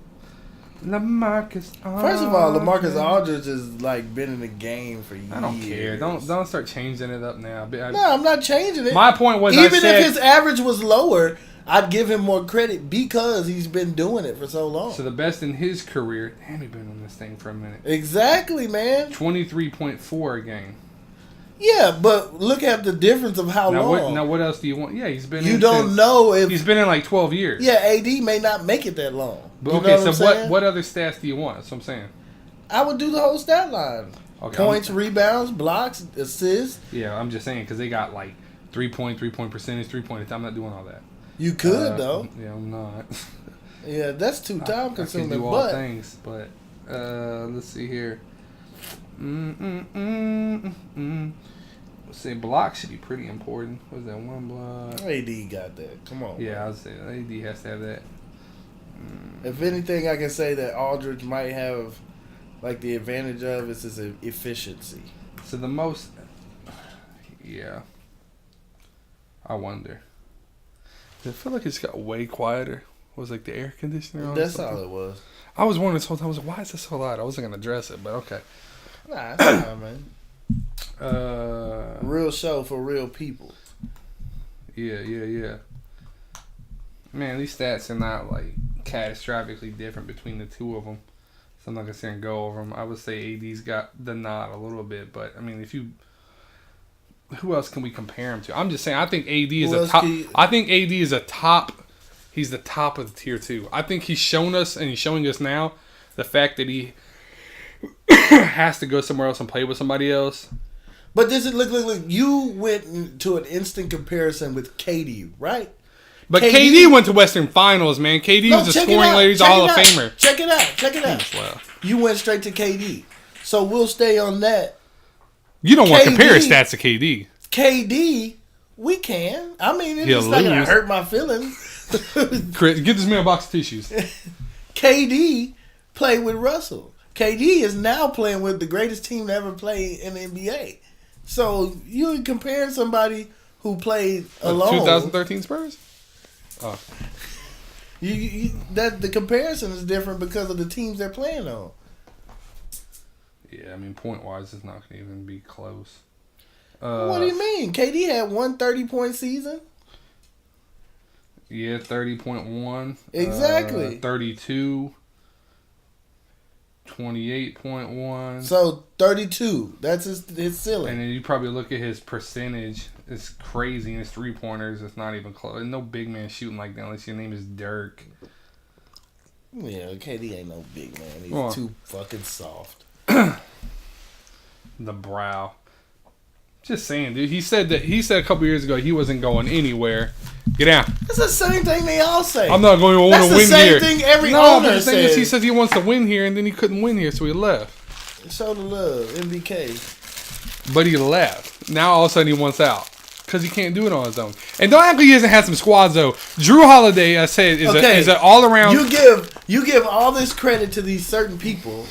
LaMarcus Aldridge. First of all, LaMarcus Aldridge has like been in the game for years. I don't care. Don't start changing it up now. No, I'm not changing it. My point was, even if his average was lower, I'd give him more credit because he's been doing it for so long. So the best in his career. Damn, he's been on this thing for a minute. Exactly, man. 23.4 a game. Yeah, but look at the difference of how long. Now, what else do you want? Yeah, he's been. You don't know if he's been in like 12 years. Yeah, AD may not make it that long. But okay, so what other stats do you want? That's what I'm saying. I would do the whole stat line. Okay, points, rebounds, blocks, assists. Yeah, I'm just saying because they got like 3-point percentage, 3-point. I'm not doing all that. You could though. Yeah, I'm not. Yeah, that's too time consuming. I can do all things, but let's see here. Let's say blocks should be pretty important. What's that one block? AD got that. Come on. Yeah, I would say AD has to have that. If anything, I can say that Aldridge might have like the advantage of is his efficiency. So the most, yeah. I wonder. I feel like it's got way quieter. Was like the air conditioner on? That's all it was. I was wondering this whole time. I was like, why is this so loud? I wasn't gonna address it, but okay. Nah, it's fine, man. Real show for real people. Yeah. Man, these stats are not like catastrophically different between the two of them, so I'm not gonna sit and go over them. I would say AD's got the nod a little bit, but I mean, who else can we compare him to? I'm just saying, I think AD is a top. I think AD is a top. He's the top of the tier 2. I think he's shown us, and he's showing us now, the fact that he has to go somewhere else and play with somebody else. But this is look. You went to an instant comparison with KD, right? But KD went to Western Finals, man. KD was a scoring ladies Hall of Famer. Check it out. Wow. You went straight to KD. So we'll stay on that. You don't want to compare his stats to KD. KD, we can. I mean, it's not going to hurt my feelings. Chris, get this man a box of tissues. KD played with Russell. KD is now playing with the greatest team to ever play in the NBA. So you compare somebody who played alone. 2013 Spurs? Oh. That the comparison is different because of the teams they're playing on. Yeah, I mean, point-wise, it's not going to even be close. What do you mean? KD had one 30-point season. Yeah, 30.1. Exactly. 32. 28.1. So 32. That's his ceiling. And then you probably look at his percentage. It's crazy. And his 3-pointers, it's not even close. No big man shooting like that unless your name is Dirk. Yeah, KD ain't no big man. He's too fucking soft. The brow. Just saying, dude. He said a couple years ago he wasn't going anywhere. Get out. That's the same thing they all say. I'm not going to want to win here. That's the same thing every owner the thing says. is, he says he wants to win here, and then he couldn't win here, so he left. Show the love, MBK. But he left. Now all of a sudden he wants out because he can't do it on his own. And don't act like he hasn't had some squads though. Drew Holiday, I said, is an all around. You give all this credit to these certain people.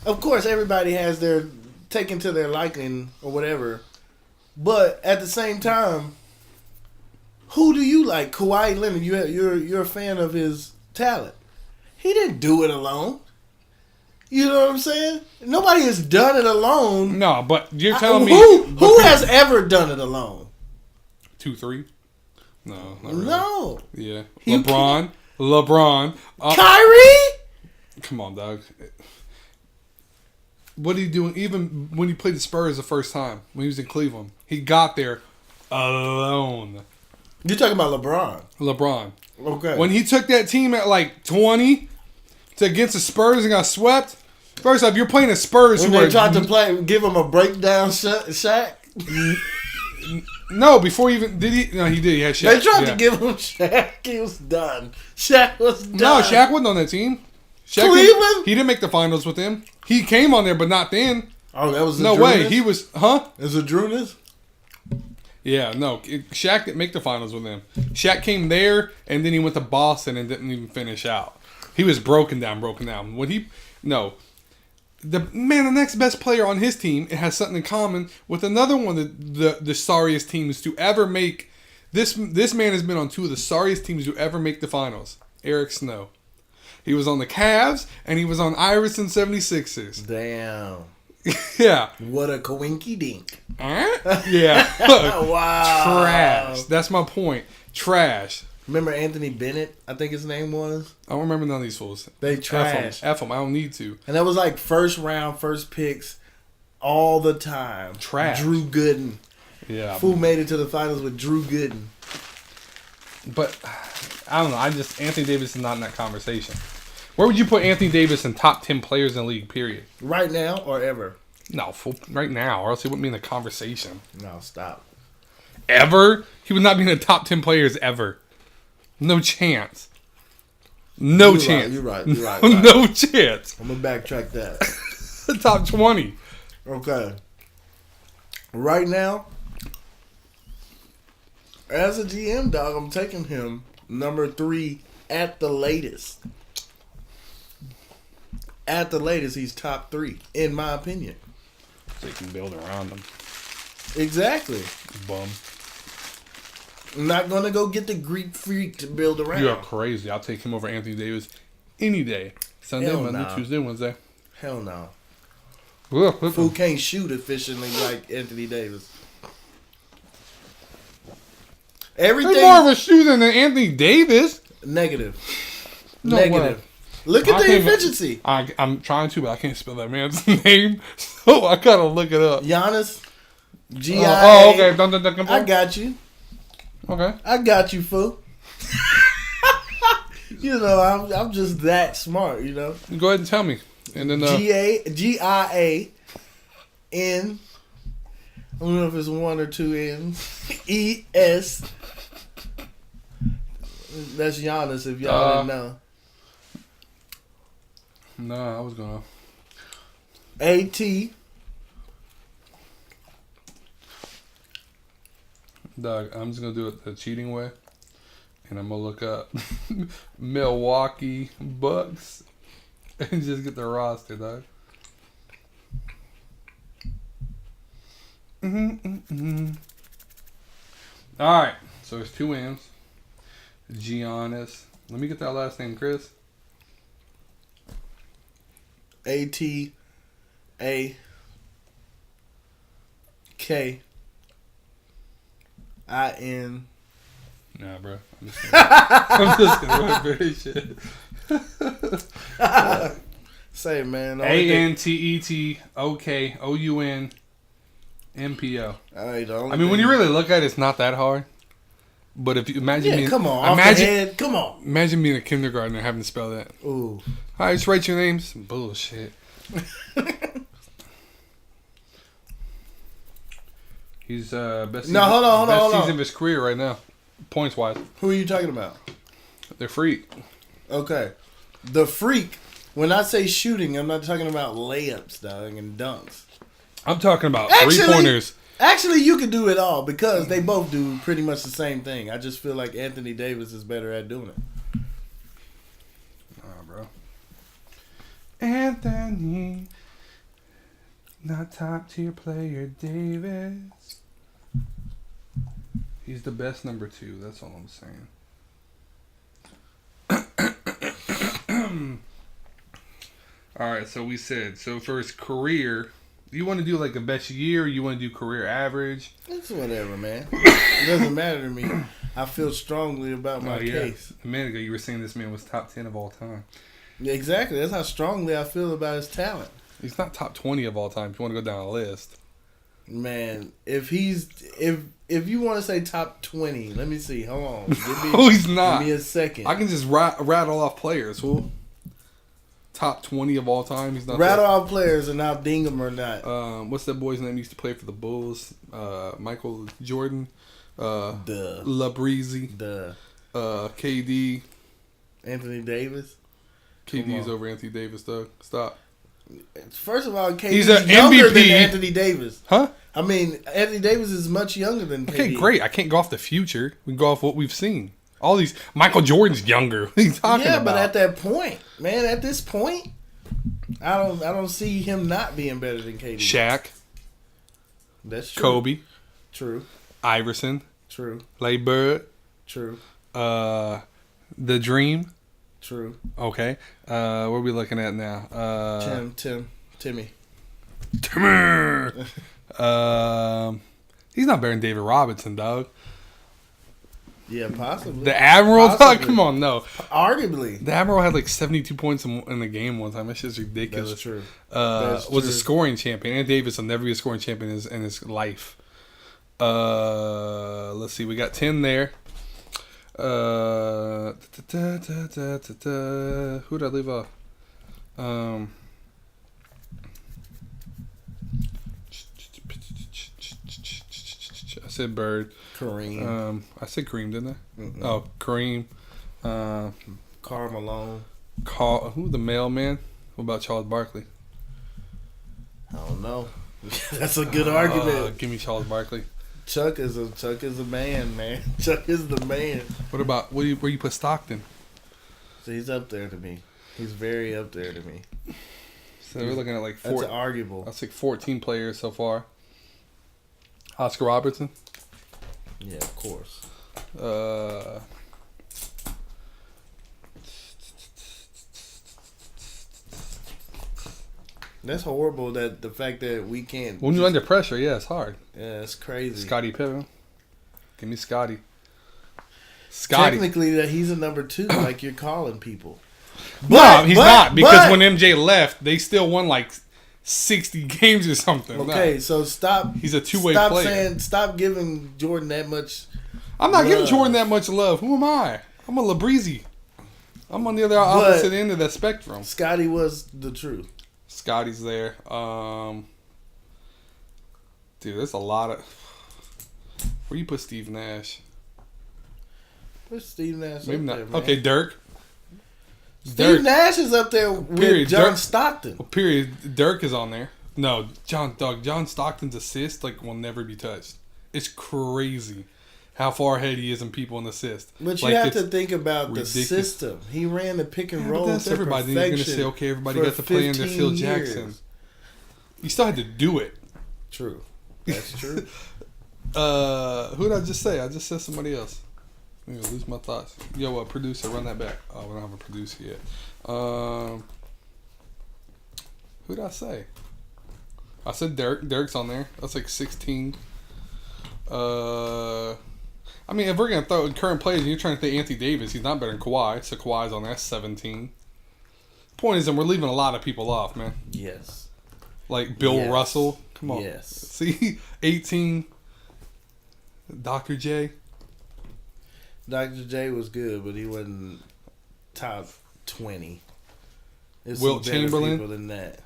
Of course, everybody has their taken to their liking or whatever. But at the same time, who do you like? Kawhi Leonard, you're a fan of his talent. He didn't do it alone. You know what I'm saying? Nobody has done it alone. No, but you're telling me who has ever done it alone? 2-3? No, not really. No. Yeah, LeBron. Kyrie. Come on, dog. What are you doing? Even when he played the Spurs the first time, when he was in Cleveland, he got there alone. You're talking about LeBron. Okay. When he took that team at like 20 against the Spurs and got swept. First off, you're playing the Spurs. When they tried to give him a breakdown Shaq. No, before even did he? No, he did. He had Shaq. They tried to give him Shaq. He was done. Shaq was done. No, Shaq wasn't on that team. Cleveland? He didn't make the finals with him. He came on there, but not then. Oh, that was no way. He was, huh? Is it Drunas? Yeah, no. Shaq didn't make the finals with him. Shaq came there, and then he went to Boston and didn't even finish out. He was broken down. The next best player on his team, it has something in common with another one of the sorriest teams to ever make. This man has been on two of the sorriest teams to ever make the finals. Eric Snow. He was on the Cavs, and he was on Iverson 76ers. Damn. Yeah. What a coinky dink. Yeah. Look, wow. Trash. That's my point. Trash. Remember Anthony Bennett, I think his name was? I don't remember none of these fools. They trash. F them. I don't need to. And that was like first round, first picks all the time. Trash. Drew Gooden. Yeah. Fool made it to the finals with Drew Gooden. But, I don't know. Anthony Davis is not in that conversation. Where would you put Anthony Davis in top 10 players in the league, period? Right now or ever? No, right now, or else he wouldn't be in the conversation. No, stop. Ever? He would not be in the top 10 players ever. No chance. No chance. You're right. No chance. I'm going to backtrack that. Top 20. Okay. Right now, as a GM, dog, I'm taking him number 3 at the latest. At the latest, he's top 3, in my opinion. So you can build around him. Exactly. Bum. I'm not going to go get the Greek freak to build around. You are crazy. I'll take him over Anthony Davis any day. Sunday, Monday, Tuesday, Wednesday. Hell no. Look. Fool can't shoot efficiently like Anthony Davis. Everything. He's more of a shooter than Anthony Davis. Negative. No Negative. way. Look at the efficiency. I'm trying to, but I can't spell that man's name, so I gotta look it up. Giannis. G-I-A. Oh, okay. I got you. Okay. I got you, fool. You know, I'm just that smart, you know. Go ahead and tell me. And then G-I-A-N. I don't know if it's 1 or 2 N's. E-S. That's Giannis, if y'all didn't know. No, I was gonna. A-T. Doug, I'm just gonna do it the cheating way, and I'm gonna look up Milwaukee Bucks and just get the roster, dog. All right, so there's 2 M's. Giannis. Let me get that last name, Chris. A-T-A-K-R-A. I-N. Nah, bro. I'm just gonna shit. Say, man. ANTETOKOUNMPO. I mean, when you really look at it, it's not that hard. But if you imagine being, come on, off the head, come on. Imagine being a kindergartner having to spell that. Ooh. All right, just write your names. Bullshit. He's best season of his career right now, points wise. Who are you talking about? The Freak. Okay, the Freak. When I say shooting, I'm not talking about layups, dog, and dunks. I'm talking about 3-pointers. Actually, you can do it all because they both do pretty much the same thing. I just feel like Anthony Davis is better at doing it. Nah, bro. Anthony, not top tier player Davis. He's the best number 2. That's all I'm saying. All right, so we said for his career. You want to do like a best year? Or you want to do career average? It's whatever, man. It doesn't matter to me. I feel strongly about my case. A minute ago, you were saying this man was top 10 of all time. Yeah, exactly. That's how strongly I feel about his talent. He's not top 20 of all time. If you want to go down a list, man. If you want to say top 20, let me see. Hold on. No, he's not. Give me a second. I can just rattle off players. Who? Top 20 of all time. He's not. Rattle off players and I'll ding them or not. What's that boy's name? He used to play for the Bulls. Michael Jordan. Duh. LaBreezy. Duh. KD. Anthony Davis. KD's over Anthony Davis, though. Stop. First of all, KD's he's an younger MVP. than Anthony Davis. Huh? I mean, Anthony Davis is much younger than KD. Okay, great. I can't go off the future. We can go off what we've seen. All these. Michael Jordan's younger. What are you talking about? Yeah, but at that point, man, at this point, I don't see him not being better than KD. Shaq. That's true. Kobe. True. Iverson. True. Larry Bird. True. The Dream. True. Okay. What are we looking at now? Timmy. Timmy. He's not better than David Robinson, dog. Yeah, possibly. The Admiral, dog? Come on, no. Arguably. The Admiral had like 72 points in the game one time. That's just ridiculous. That's true. Was a scoring champion. And Davis will never be a scoring champion in his life. Let's see. We got 10 there. Who did I leave off? I said Bird. Kareem. I said Kareem, didn't I? Mm-mm. Oh, Kareem. Karl Malone. Who the mailman? What about Charles Barkley? I don't know. That's a good argument. Give me Charles Barkley. Chuck is a man, man. Chuck is the man. What about where you put Stockton? So he's up there to me. He's very up there to me. So we're looking at like that's arguable. That's like 14 players so far. Oscar Robertson. Yeah, of course. That's horrible. That the fact that we can't. When you're under pressure, yeah, it's hard. Yeah, it's crazy. Scotty Pippen. Give me Scotty. Scotty. Technically, that he's a number 2, like you're calling people. No, he's not, because when MJ left, they still won like 60 games or something. Okay, so stop. He's a two-way player. Stop giving Jordan that much. I'm not giving Jordan that much love. Who am I? I'm a LaBreezy. I'm on the other opposite end of that spectrum. Scotty was the truth. Scotty's there. Dude, there's a lot of. Where you put Steve Nash? Put Steve Nash Maybe up not. there, man. Okay, Dirk. Steve Nash is up there with John Stockton. Well, period. Dirk is on there. No, John Stockton's assist will never be touched. It's crazy how far ahead he is in people in assist. But you have to think about ridiculous. The system. He ran the pick and roll. That's everybody. You're gonna say, okay, everybody got to play under Phil Jackson. You still had to do it. True. That's true. Who did I just say? I just said somebody else. I'm gonna lose my thoughts. Yo, producer, run that back. Oh, we don't have a producer yet. Who did I say? I said Dirk. Dirk's on there. That's like 16. I mean, if we're going to throw in current players, and you're trying to think Anthony Davis, he's not better than Kawhi. So Kawhi's on that 17. Point is, and we're leaving a lot of people off, man. Yes. Like Bill Russell. Come on. Yes. See, 18. Dr. J. Dr. J was good, but he wasn't top 20. There's Wilt some better Chamberlain? people than that.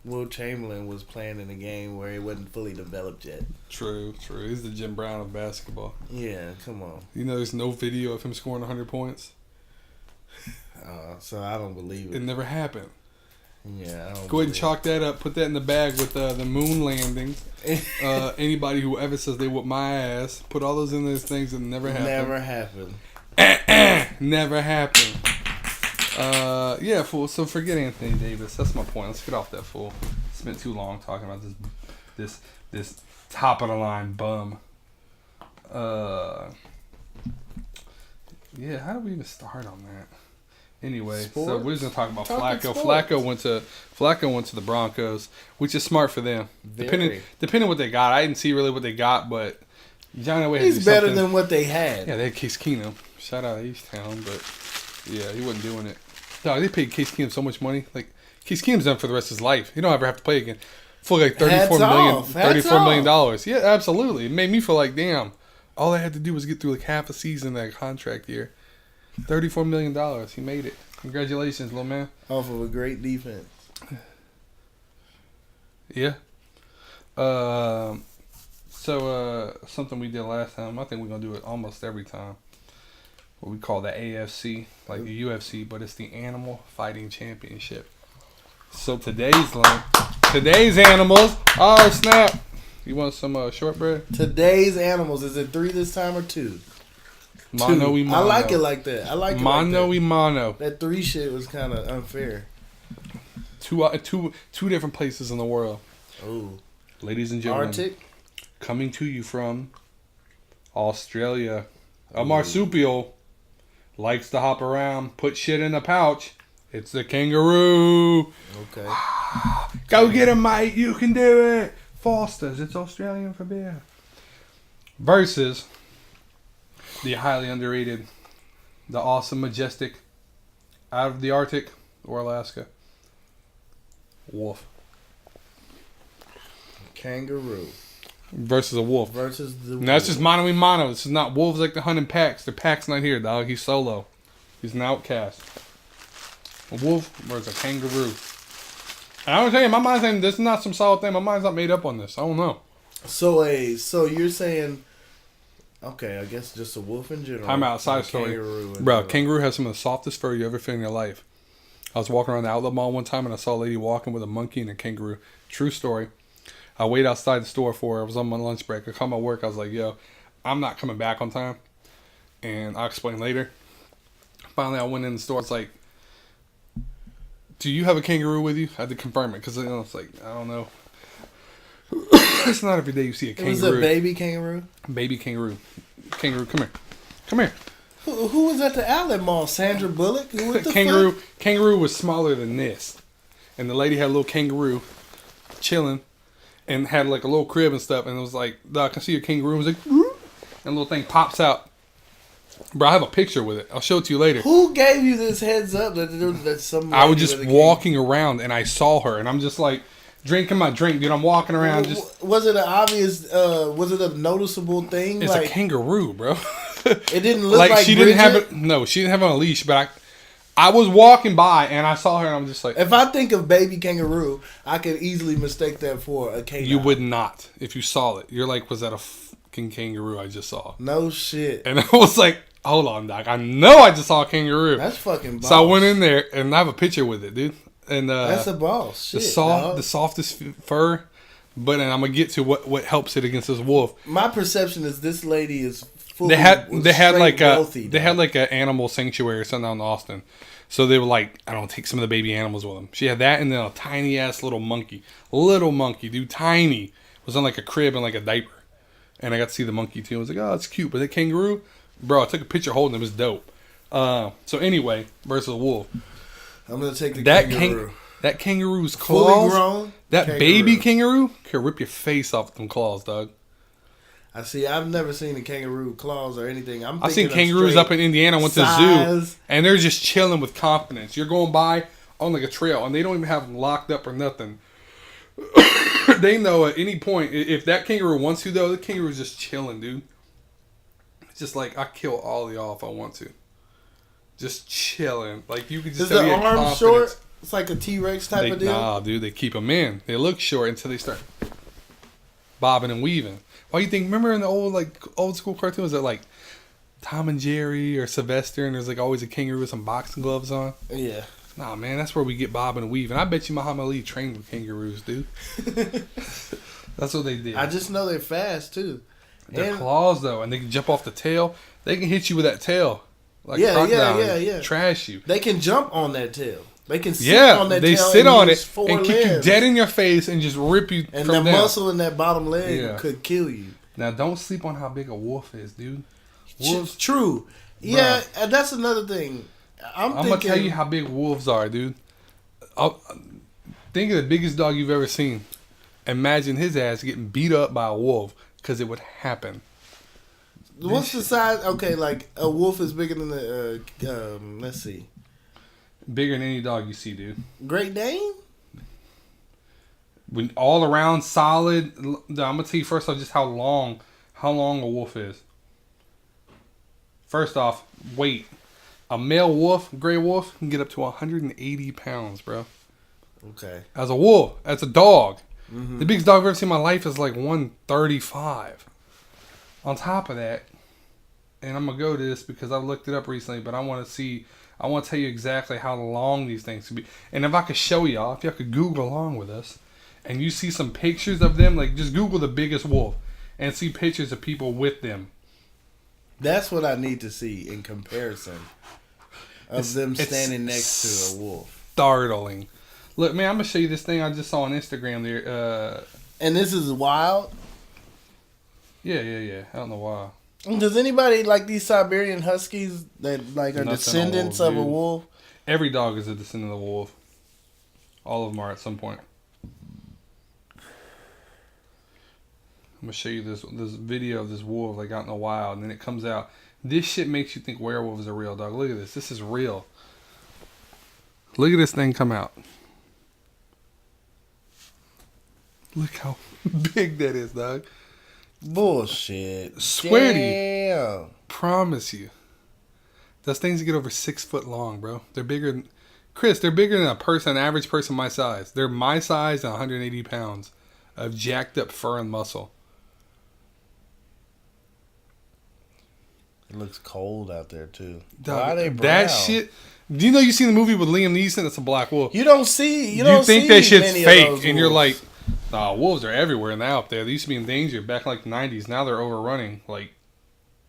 Wilt Chamberlain was playing in a game where he wasn't fully developed yet. True. He's the Jim Brown of basketball. Yeah, come on. You know, there's no video of him scoring 100 points. So I don't believe it. It never happened. Yeah, I don't Go ahead and chalk that up. Put that in the bag with the moon landings. Anybody who ever says they whoop my ass, put all those in those things that never happened. Never happened. Never happened. Yeah, fool. So forget Anthony Davis. That's my point. Let's get off that fool. Spent too long talking about this top of the line bum. Yeah, how do we even start on that? Anyway, so we're just gonna talk about Flacco. Flacco went to the Broncos, which is smart for them. Depending what they got, I didn't see really what they got, but Johnny Way. He's better than what they had. Yeah, they had Case Keenum. Shout out Easttown, but yeah, he wasn't doing it. No, they paid Case Keenum so much money. Like Case Keenum's done for the rest of his life. He don't ever have to play again. For like $34 million. Yeah, absolutely. It made me feel like, damn, all I had to do was get through like half a season that contract year. $34 million. He made it. Congratulations, little man. Off of a great defense. Yeah. So something we did last time, I think we're going to do it almost every time. What we call the AFC, like the UFC, but it's the Animal Fighting Championship. So today's animals. Oh, snap. You want some shortbread? Today's animals. Is it 3 this time or 2? Mono y mono. I like it like that. I like it mono like that. y mono. That 3 shit was kind of unfair. Two different places in the world. Oh, ladies and gentlemen. Arctic. Coming to you from Australia. A marsupial likes to hop around, put shit in a pouch. It's the kangaroo. Okay. Go get him, mate. You can do it. Foster's. It's Australian for beer. Versus the highly underrated, the awesome, majestic, out of the Arctic or Alaska, wolf. Kangaroo. Versus a wolf. Versus the wolf. Now, that's just mono y mono. This is not wolves like the hunting packs. The pack's not here, dog. He's solo. He's an outcast. A wolf versus a kangaroo. And I'm going to tell you, my mind's saying this is not some solid thing. My mind's not made up on this. I don't know. So you're saying... Okay, I guess just a wolf in general. I'm outside story. Bro, kangaroo has some of the softest fur you ever feel in your life. I was walking around the outlet mall one time and I saw a lady walking with a monkey and a kangaroo. True story. I waited outside the store for her. I was on my lunch break. I called my work. I was like, yo, I'm not coming back on time. And I'll explain later. Finally, I went in the store. It's like, do you have a kangaroo with you? I had to confirm it because it's like, I don't know. It's not every day you see a kangaroo. It was a baby kangaroo? Baby kangaroo. Kangaroo, come here. Come here. Who was at the outlet mall? Sandra Bullock? What the kangaroo, fuck? Kangaroo was smaller than this. And the lady had a little kangaroo chilling and had like a little crib and stuff. And it was like, I can see your kangaroo. It was like, and the little thing pops out. Bro, I have a picture with it. I'll show it to you later. Who gave you this heads up that somebody... I was just walking around and I saw her. And I'm just like... drinking my drink, dude. I'm walking around. Was it an obvious? Was it a noticeable thing? It's like, a kangaroo, bro. It didn't look like she Bridget? didn't have it. No, she didn't have it on a leash. But I was walking by and I saw her and I'm just like, if I think of baby kangaroo, I could easily mistake that for a canine. You would not if you saw it. You're like, was that a fucking kangaroo I just saw? No shit. And I was like, hold on, doc. I know I just saw a kangaroo. That's fucking boss. So I went in there and I have a picture with it, dude. And that's a boss. Shit, the softest fur, but and I'm gonna get to what helps it against this wolf. My perception is this lady is fully. They had like wealthy, they had like an animal sanctuary or something out in Austin, so they were like, I don't take some of the baby animals with them. She had that and then a tiny ass little monkey, dude, tiny, was on like a crib and like a diaper, and I got to see the monkey too. I was like, oh, it's cute, but the kangaroo, bro, I took a picture holding him. It was dope. So anyway, versus a wolf. I'm gonna take the kangaroo. That kangaroo's claws. Fully grown. That kangaroo. Baby kangaroo can rip your face off with them claws, dog. I see. I've never seen a kangaroo claws or anything. I've seen kangaroos up in Indiana. I went to the zoo, and they're just chilling with confidence. You're going by on like a trail, and they don't even have them locked up or nothing. They know at any point if that kangaroo wants to, though. The kangaroo's just chilling, dude. It's just like I kill all of y'all if I want to. Just chilling, like you could just. Is the arm short? It's like a T-Rex type of deal. Nah, dude, they keep them in. They look short until they start bobbing and weaving. Why you think? Remember in the old school cartoons that like Tom and Jerry or Sylvester, and there's like always a kangaroo with some boxing gloves on. Yeah. Nah, man, that's where we get bobbing and weaving. I bet you Muhammad Ali trained with kangaroos, dude. That's what they did. I just know they're fast too. Their claws though, and they can jump off the tail. They can hit you with that tail. Like yeah. Trash you. They can jump on that tail. They can sit on that tail. They sit on it and kick you dead in your face and just rip you. And from the down. muscle in that bottom leg could kill you. Now, don't sleep on how big a wolf is, dude. Wolves, true. Yeah, and that's another thing. I'm gonna tell you how big wolves are, dude. Think of the biggest dog you've ever seen. Imagine his ass getting beat up by a wolf, because it would happen. What's the size? Okay, like a wolf is bigger than the. Let's see. Bigger than any dog you see, dude. Great Dane? When all around solid, I'm gonna tell you first off just how long a wolf is. First off, weight. A male wolf, gray wolf, can get up to 180 pounds, bro. Okay. As a wolf, as a dog. Mm-hmm. The biggest dog I've ever seen in my life is like 135. On top of that, and I'm gonna go to this because I've looked it up recently, but I want to tell you exactly how long these things can be. And if I could show y'all, if y'all could Google along with us, and you see some pictures of them, like just Google the biggest wolf and see pictures of people with them. That's what I need to see in comparison of them standing next to a wolf. Startling. Look, man, I'm gonna show you this thing I just saw on Instagram there. And this is wild? Yeah. Out in the wild. Does anybody like these Siberian Huskies that like are descendants of a wolf? Every dog is a descendant of a wolf. All of them are at some point. I'm gonna show you this video of this wolf like out in the wild, and then it comes out. This shit makes you think werewolves are real, dog. Look at this. This is real. Look at this thing come out. Look how big that is, dog. Bullshit. Swear to you. Promise you. Those things get over 6 foot long, bro. They're bigger than... Chris, they're bigger than an average person my size. They're my size and 180 pounds of jacked up fur and muscle. It looks cold out there, too. Dog, why are they brown? That shit... Do you know you seen the movie with Liam Neeson? It's a black wolf. You don't think that shit's fake, and you're like... Nah, wolves are everywhere now up there. They used to be in danger back in like the 90s. Now they're overrunning. Like,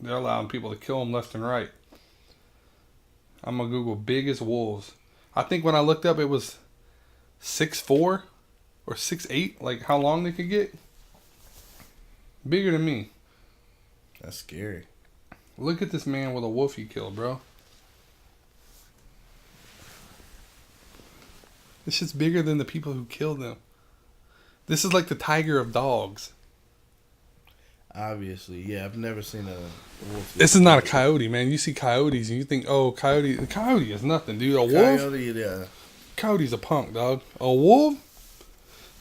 they're allowing people to kill them left and right. I'm going to Google biggest wolves. I think when I looked up, it was 6'4" or 6'8", like how long they could get. Bigger than me. That's scary. Look at this man with a wolf he killed, bro. This shit's bigger than the people who killed them. This is like the tiger of dogs. Obviously, yeah. I've never seen a wolf. This is not a coyote, man. You see coyotes and you think, oh, coyote. The coyote is nothing, dude. A wolf? Coyote, yeah. Coyote's a punk, dog. A wolf?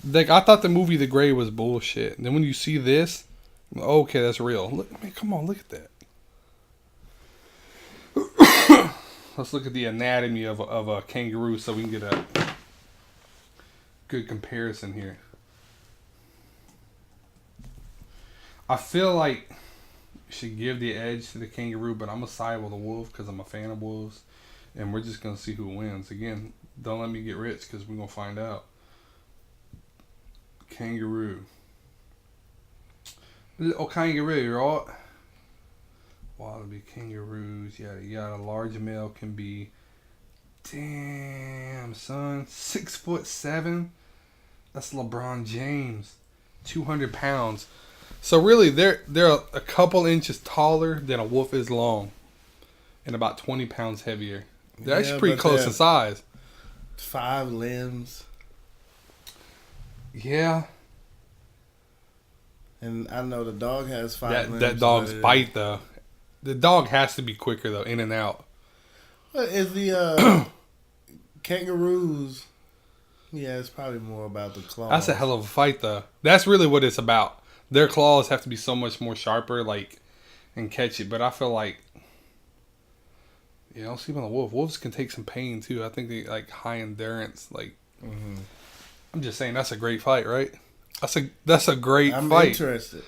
Like, I thought the movie The Grey was bullshit. And then when you see this, okay, that's real. Look, man, come on, look at that. Let's look at the anatomy of a kangaroo so we can get a good comparison here. I feel like you should give the edge to the kangaroo, but I'm going to side with the wolf because I'm a fan of wolves. And we're just going to see who wins. Again, don't let me get rich because we're going to find out. Kangaroo. Little kangaroo, right? Wallaby, kangaroos, yada yada. Large male can be, damn son, 6'7". That's LeBron James, 200 pounds. So really, they're a couple inches taller than a wolf is long, and about 20 pounds heavier. They're actually pretty close in size. 5 limbs. Yeah. And I know the dog has 5 limbs. That dog's bite though. The dog has to be quicker though, in and out. What is the kangaroos? Yeah, it's probably more about the claws. That's a hell of a fight though. That's really what it's about. Their claws have to be so much more sharper, like, and catch it. But I feel like, yeah, I don't sleep on the wolf. Wolves can take some pain too. I think they like high endurance. Like, I'm just saying that's a great fight, right? That's a great fight. I'm interested.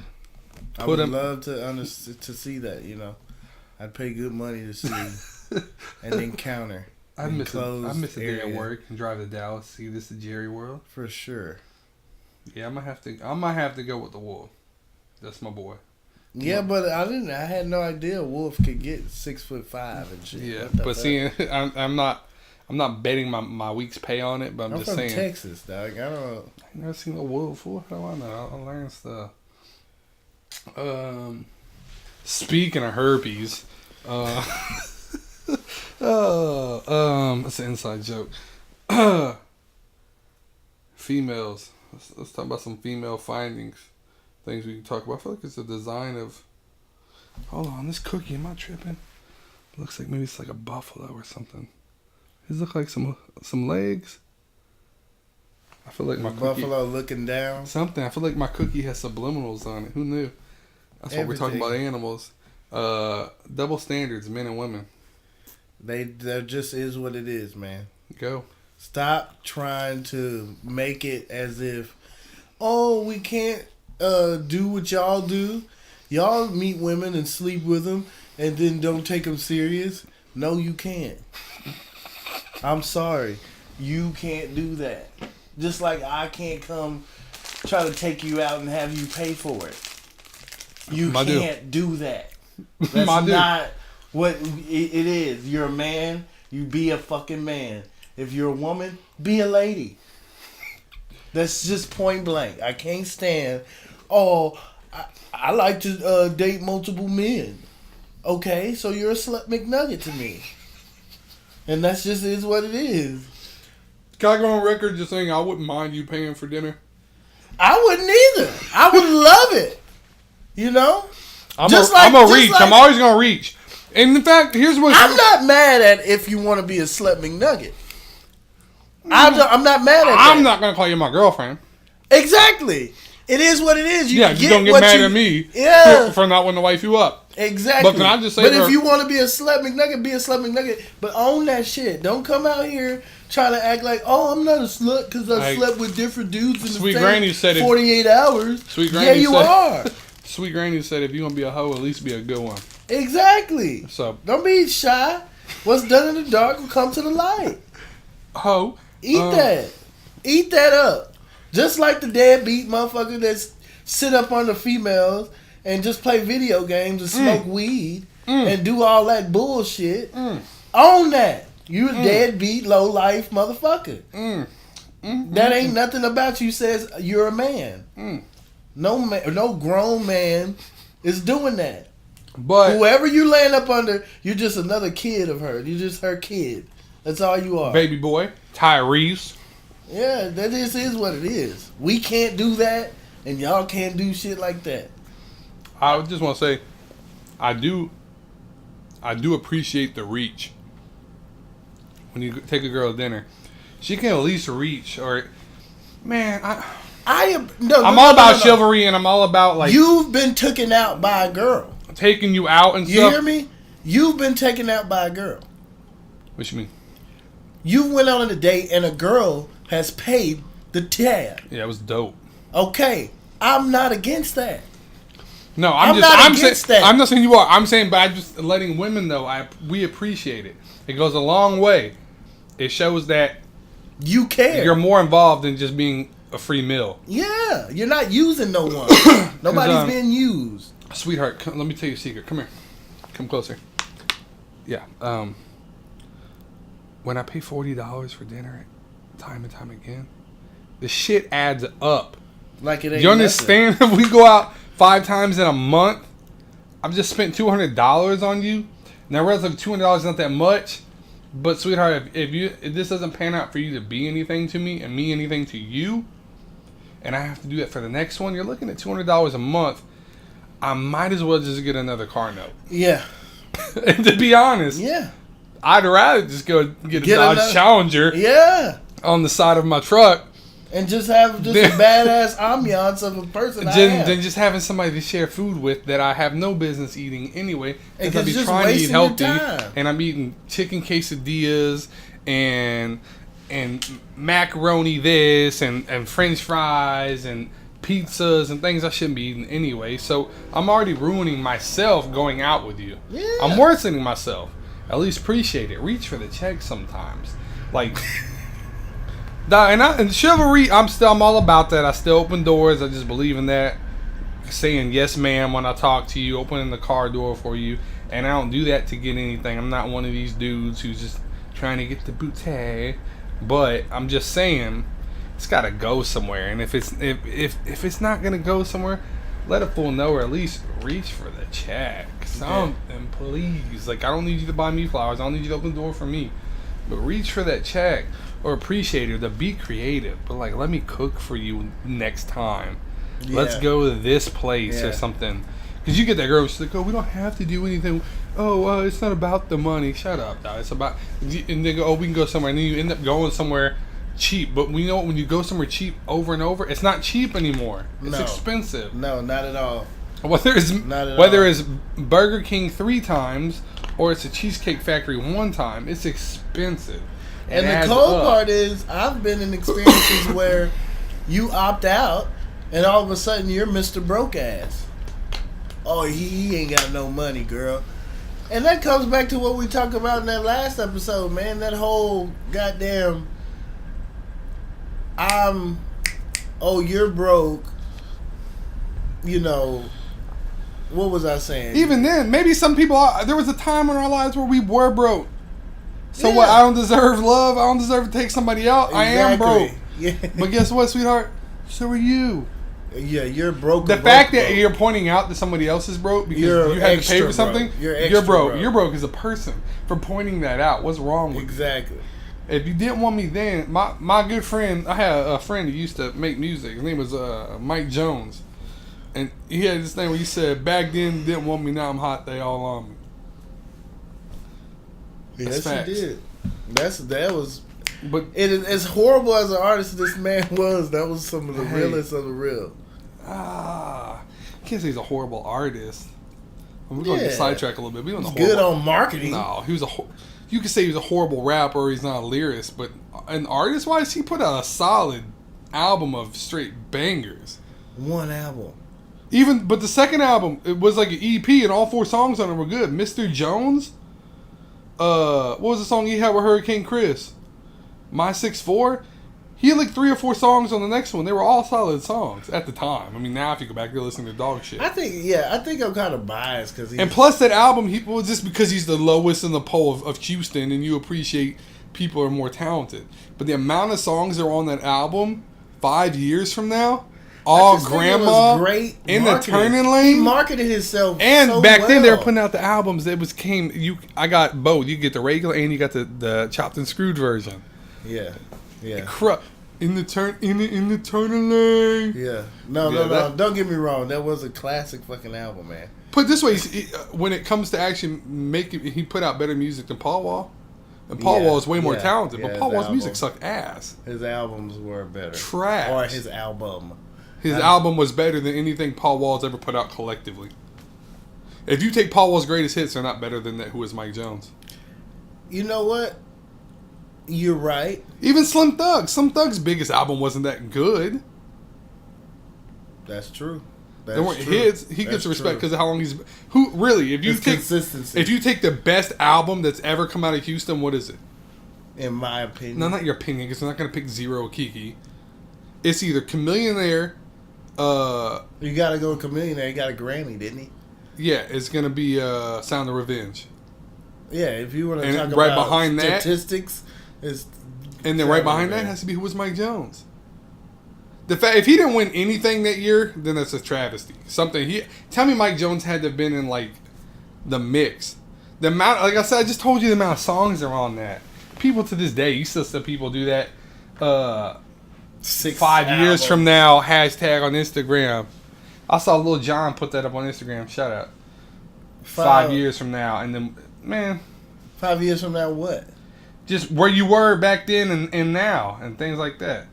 I would love to see that. You know, I'd pay good money to see an encounter. I miss a day at work and drive to Dallas, see this the Jerry World for sure. Yeah, I might have to go with the wolf. That's my boy. Yeah, but I had no idea a wolf could get 6'5" and shit. Yeah, but seeing, I'm not betting my week's pay on it. But I'm just saying. I'm from Texas, dog. I never seen a wolf. What do I know? I learned stuff. Speaking of herpes, that's an inside joke. Females. Let's talk about some female findings. Things we can talk about. I feel like it's a design of. Hold on, this cookie. Am I tripping? Looks like maybe it's like a buffalo or something. Does it look like some legs? I feel like my buffalo looking down. Something. I feel like my cookie has subliminals on it. Who knew? That's what we're talking about. Animals. Double standards, men and women. There just is what it is, man. Go. Stop trying to make it as if, oh, we can't do what y'all do. Y'all meet women and sleep with them and then don't take them serious. No, you can't. I'm sorry. You can't do that. Just like I can't come try to take you out and have you pay for it. You can't do that. That's not what it is. You're a man. You be a fucking man. If you're a woman, be a lady. That's just point blank. I can't stand. Oh, I like to date multiple men. Okay, so you're a slut McNugget to me. And that's just is what it is. Can I go on record just saying I wouldn't mind you paying for dinner? I wouldn't either. I would love it. You know? I'm going to reach. I'm always going to reach. And in fact, here's what... I'm not mad at if you want to be a slut McNugget. I'm not mad at that. I'm not going to call you my girlfriend. Exactly. It is what it is. You don't get mad at me for not wanting to wife you up. Exactly. But can I just say... But if you want to be a slut McNugget, be a slut McNugget. But own that shit. Don't come out here trying to act like, oh, I'm not a slut because I slept with different dudes in the same 48 hours. Sweet Granny yeah, you are. Sweet Granny said if you're going to be a hoe, at least be a good one. Exactly. So don't be shy. What's done in the dark will come to the light. Hoe. Eat that. Eat that up. Just like the deadbeat motherfucker that sit up on the females and just play video games and smoke weed and do all that bullshit. Own that. You a deadbeat, low life motherfucker. That ain't nothing about you says you're a man. No grown man is doing that. But whoever you laying up under, you're just another kid of her. You're just her kid. That's all you are. Baby boy, Tyrese. Yeah, that is what it is. We can't do that, and y'all can't do shit like that. I just want to say, I do appreciate the reach. When you take a girl to dinner, she can at least reach. Or, man, I'm all about chivalry, and I'm all about like you've been taken out by a girl. Taking you out and stuff. You hear me? You've been taken out by a girl. What you mean? You went on a date and a girl has paid the tab. Yeah, it was dope. Okay, I'm not against that. No, I'm not saying you are. I'm saying, but I'm just letting women know we appreciate it. It goes a long way. It shows that you care. You're more involved than just being a free meal. Yeah, you're not using no one. Nobody's being used. Sweetheart, let me tell you a secret. Come here. Come closer. Yeah. When I pay $40 for dinner, time and time again, the shit adds up. Like it ain't. You understand? If we go out 5 times in a month, I've just spent $200 on you. Now, I realize like $200 is not that much, but sweetheart, if this doesn't pan out for you to be anything to me and me anything to you, and I have to do that for the next one, you're looking at $200 a month. I might as well just get another car note. Yeah. And to be honest, Yeah. I'd rather just go get a Dodge Challenger. Yeah. On the side of my truck. And just have just a badass ambiance of a person than just having somebody to share food with that I have no business eating anyway. Because I'd be trying to eat healthy. And I'm eating chicken quesadillas and macaroni this and french fries and pizzas and things I shouldn't be eating anyway. So I'm already ruining myself going out with you. Yeah. I'm worsening myself. At least appreciate it. Reach for the check sometimes. Like... And chivalry, I'm all about that. I still open doors. I just believe in that. Saying yes, ma'am, when I talk to you, opening the car door for you, and I don't do that to get anything. I'm not one of these dudes who's just trying to get the booty. But I'm just saying, it's got to go somewhere. And if it's not gonna go somewhere, let a fool know, or at least reach for the check. Something, please. Like, I don't need you to buy me flowers. I don't need you to open the door for me. But reach for that check. Or appreciate it, to be creative, but like, let me cook for you next time. Yeah. Let's go to this place or something. Because you get that girl, she's like, oh, we don't have to do anything. Oh, it's not about the money. Shut up, dog. It's about, and they go, oh, we can go somewhere. And then you end up going somewhere cheap. But we know when you go somewhere cheap over and over, it's not cheap anymore. It's expensive. No, not at all. Whether it's Burger King 3 times or it's a Cheesecake Factory 1 time, it's expensive. And the cold part is, I've been in experiences where you opt out, and all of a sudden you're Mr. Broke Ass. Oh, he ain't got no money, girl. And that comes back to what we talked about in that last episode, man. That whole goddamn, you're broke. You know, what was I saying? Even then, maybe some people, there was a time in our lives where we were broke. So what? I don't deserve love. I don't deserve to take somebody out. Exactly. I am broke. Yeah. But guess what, sweetheart? So are you. Yeah, you're broke. The fact that you're pointing out that somebody else is broke because you had to pay for something, you're broke. You're broke as a person for pointing that out. What's wrong with you? Exactly. If you didn't want me then, my good friend, I had a friend who used to make music. His name was Mike Jones. And he had this thing where he said, back then didn't want me, now I'm hot, they all on me. Yes, he did. That was. But as horrible as an artist this man was, that was some of the realest of the real. I can't say he's a horrible artist. We're going to sidetrack a little bit. He's good on marketing. No, you could say he was a horrible rapper or he's not a lyricist, but an artist-wise, he put out a solid album of straight bangers. One album. But the second album, it was like an EP, and all 4 songs on it were good. Mr. Jones. What was the song he had with Hurricane Chris? My 6'4". He had like 3 or 4 songs on the next one. They were all solid songs at the time. I mean, now if you go back, you're listening to dog shit. I think I'm kind of biased because. And plus, that album, just because he's the lowest in the poll of Houston, and you appreciate people are more talented. But the amount of songs that are on that album, 5 years from now. All grandma great in the turning lane. He marketed himself, and so back then they were well. putting out the albums. I got both. You get the regular and you got the chopped and screwed version. Yeah. In the turning lane. Yeah. No. Don't get me wrong. That was a classic fucking album, man. Put it this way, when it comes to actually making, he put out better music than Paul Wall. And Paul Wall is way more talented, but Paul Wall's music sucked ass. His albums were better. Trash. Or his album. His album was better than anything Paul Wall's ever put out collectively. If you take Paul Wall's greatest hits, they're not better than that. Who is Mike Jones? You know what? You're right. Even Slim Thug's biggest album wasn't that good. That's true. There weren't hits. He gets respect because of how long he's. Who really? If you take consistency. If you take the best album that's ever come out of Houston, what is it? In my opinion. No, not your opinion, because they're not going to pick Zero or Kiki. It's either Chameleonaire. You gotta go Chameleonaire. He got a Grammy, didn't he? Yeah, it's gonna be Sound of Revenge. Yeah, if you want to talk right about behind statistics, and then right behind that has to be Who Was Mike Jones. The fact if he didn't win anything that year, then that's a travesty. Tell me Mike Jones had to have been in like the mix. The amount, like I said, I just told you the amount of songs that are on that. People to this day, you still see people do that. 5 years from now, hashtag on Instagram. I saw Lil Jon put that up on Instagram. Shout out. 5 years from now. And then, man. 5 years from now, what? Just where you were back then and now. And things like that.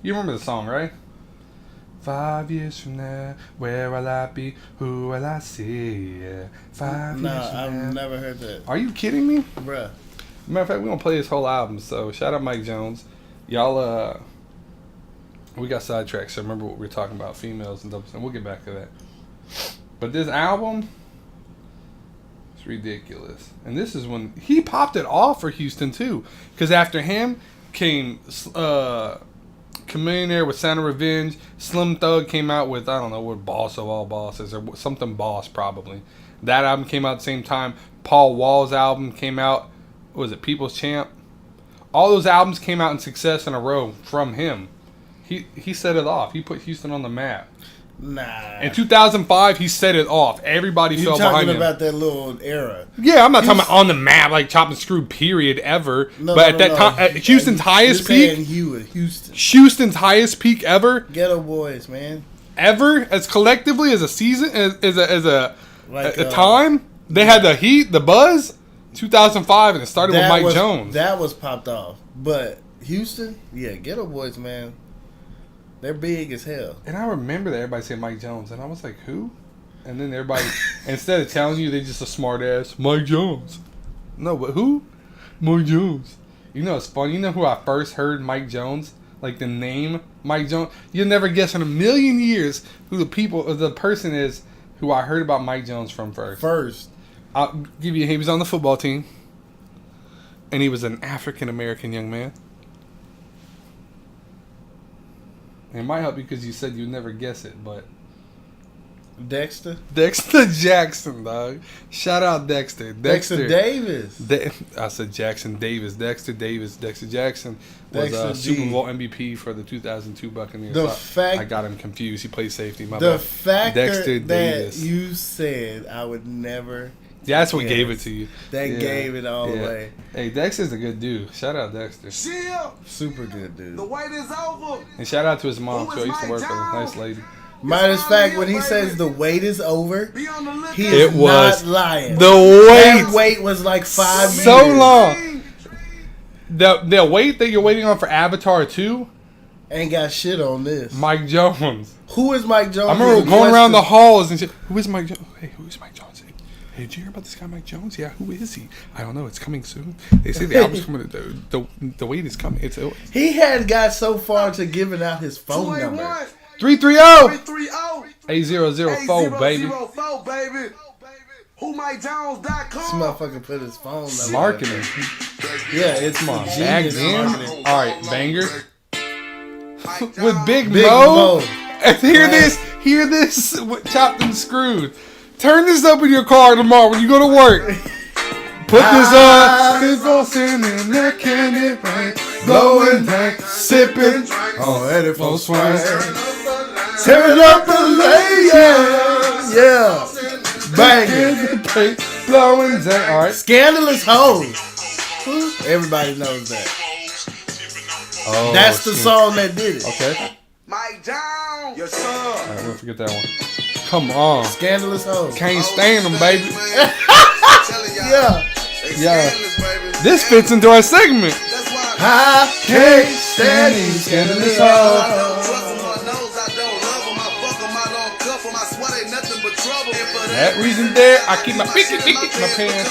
You remember the song, right? 5 years from now, where will I be? Who will I see? Yeah. 5 years from now. I've never heard that. Are you kidding me? Bruh. Matter of fact, we're going to play this whole album. So, shout out Mike Jones. Y'all, we got sidetracked, so remember what we were talking about, females and doubles, and we'll get back to that. But this album, it's ridiculous. And this is when he popped it off for Houston, too. Because after him came Chamillionaire with Sound of Revenge. Slim Thug came out with, I don't know, what Boss of All Bosses, or something Boss, probably. That album came out at the same time. Paul Wall's album came out. What was it, People's Champ? All those albums came out in success in a row from him. He set it off. He put Houston on the map. Nah. In 2005, he set it off. Everybody fell behind him. You're talking about that little era. Yeah, I'm not talking about on the map, like chop and screw, period, ever. No, but at that time, at Houston's highest peak. Houston's highest peak ever. Ghetto Boys, man. Ever, as collectively as a season, as a time, they had the heat, the buzz. 2005, and it started with Mike Jones. That was popped off. But Houston, yeah, Ghetto Boys, man. They're big as hell. And I remember that everybody said Mike Jones, and I was like, who? And then everybody, instead of telling you, they just a smart ass, Mike Jones. No, but who? Mike Jones. You know, it's funny. You know who I first heard Mike Jones? Like the name Mike Jones? You'll never guess in a million years who the person is who I heard about Mike Jones from first. I'll give you, he was on the football team. And he was an African-American young man. It might help you because you said you'd never guess it, but... Dexter Jackson, dog. Shout out Dexter. Dexter Davis. I said Jackson Davis. Dexter Jackson was a Super Bowl MVP for the 2002 Buccaneers. I got him confused. He played safety. The fact that you said I would never... That's what gave it to you. That gave it all away. Hey, Dexter's a good dude. Shout out Dexter. Super good dude. The wait is over. And shout out to his mom, too. I used to work with her. Nice lady. Minus fact, when he says the wait is over, he is not lying. That wait was like 5 years. So long. The wait that you're waiting on for Avatar 2 ain't got shit on this. Mike Jones. Who is Mike Jones? I remember going around the halls and shit. Who is Mike Jones? Hey, who is Mike Jones? Hey, did you hear about this guy Mike Jones? Yeah, who is he? I don't know. It's coming soon. They say the album's coming. The wait is coming. He had got so far to giving out his phone number. 330 8004, baby. WhoMikeJones.com. This motherfucker put his phone number. Marketing. Yeah, it's my back then. All right, banger. With Big Mo. And hear this. Chopped and screwed. Turn this up in your car tomorrow when you go to work. Put this on. This all sitting in that candy paint. Blowing back, sipping. Oh, edit for swing. Tearing up the lane. Yeah. Banging. Blowing back. All right. Scandalous hoes. Everybody knows that. Oh, that's the song that did it. Okay. Mike Jones. Yes, sir. All right, we'll forget that one. Come on. Scandalous hoes. Can't stand them, baby. Yeah. This fits into our segment. I can't stand these scandalous hoes. That reason there, I keep my pinky in my pants.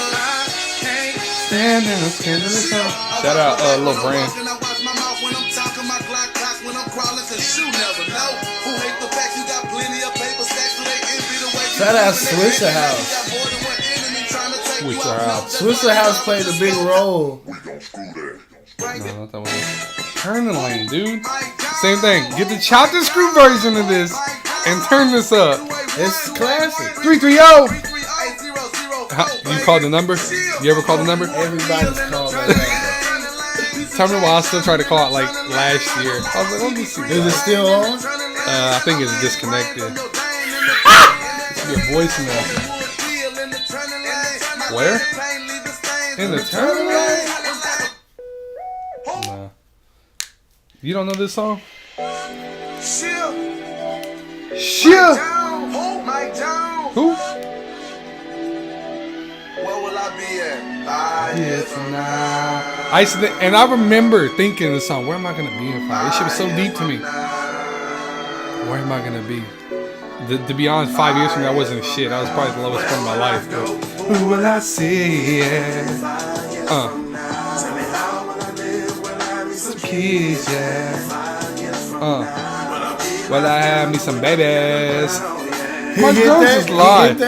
Stand in a scandalous hoes. Shout out, Lil Brand. Shout out Swisher House. Swisher House played a big role. No, not that one. Turn the lane, dude. Same thing. Get the chopped and screw version of this and turn this up. It's classic. 330. You called the number? You ever called the number? Everybody's called that number. Tell me why I still tried to call it like last year. I was like, let me see. Is it still on? I think it's disconnected. Your voicemail. Where? In the turn lane? Nah. You don't know this song? Shit. Who? Where will I be at? 5 years from now. I used to and I remember thinking the song, where am I going to be in 5? This shit was so deep to me. Where am I going to be? To be honest, 5 years from now, I wasn't shit. I was probably the lowest point of my life. But who will I see? Kids, yeah. Well, I have me some babies. My girls is live.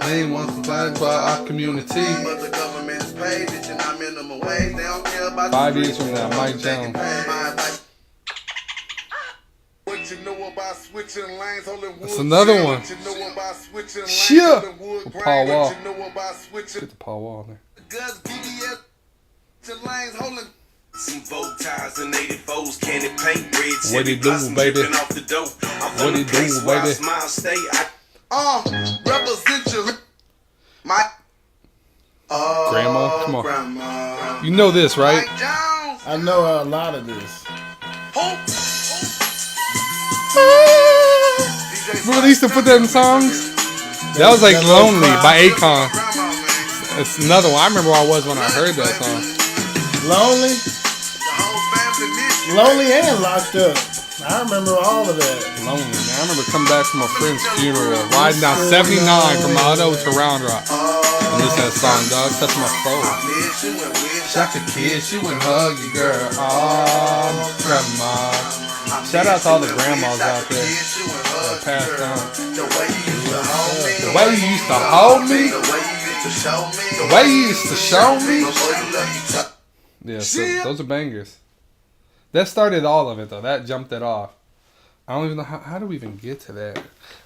They want to fight for our community. But the government is paid, bitch, and I'm minimum wage. They don't care about 5 years from now, Mike Jones. That's another one. Shit. Paul Wall. Get the Paul Wall there. Some bow ties and 84s, candy paint braids. What it do, baby? What it do, baby? Represent you, my Grandma, come on. Grandma. You know this, right? I know a lot of this. Remember they used to put that in songs? That was like Lonely by Akon. It's another one. I remember where I was when I heard that song. Lonely and Locked Up. I remember all of that. Lonely, man. I remember coming back from a friend's funeral, riding down 79 from Auto to Round Rock. And listen to that song, dog. Touch my soul. Shot the kids, she wouldn't hug you, girl. Oh, grandma. Shout out to all the grandmas out there that passed on. The way you used to hold me. The way you used to show me. Yeah, so those are bangers. That started all of it, though. That jumped it off. I don't even know how do we even get to that.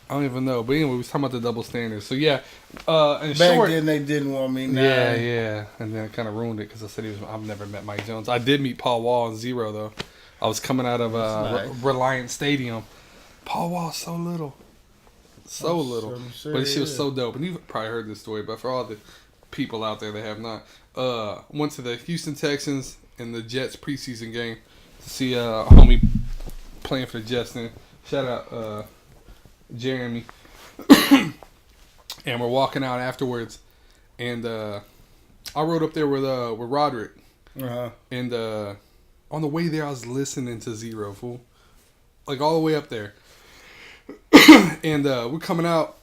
I don't even know. But anyway, we was talking about the double standards. So yeah, in back short, then they didn't want me. Now. Yeah, and then it kind of ruined it because I said I've never met Mike Jones. I did meet Paul Wall in Zero though. I was coming out of nice. Reliant Stadium. Paul Wall so little, sure but she was so dope. And you've probably heard this story, but for all the people out there that have not, went to the Houston Texans in the Jets preseason game to see a homie playing for the Jets. And shout out Jeremy. And we're walking out afterwards, and I rode up there with Roderick. And on the way there, I was listening to Zero, fool, like all the way up there. And we're coming out,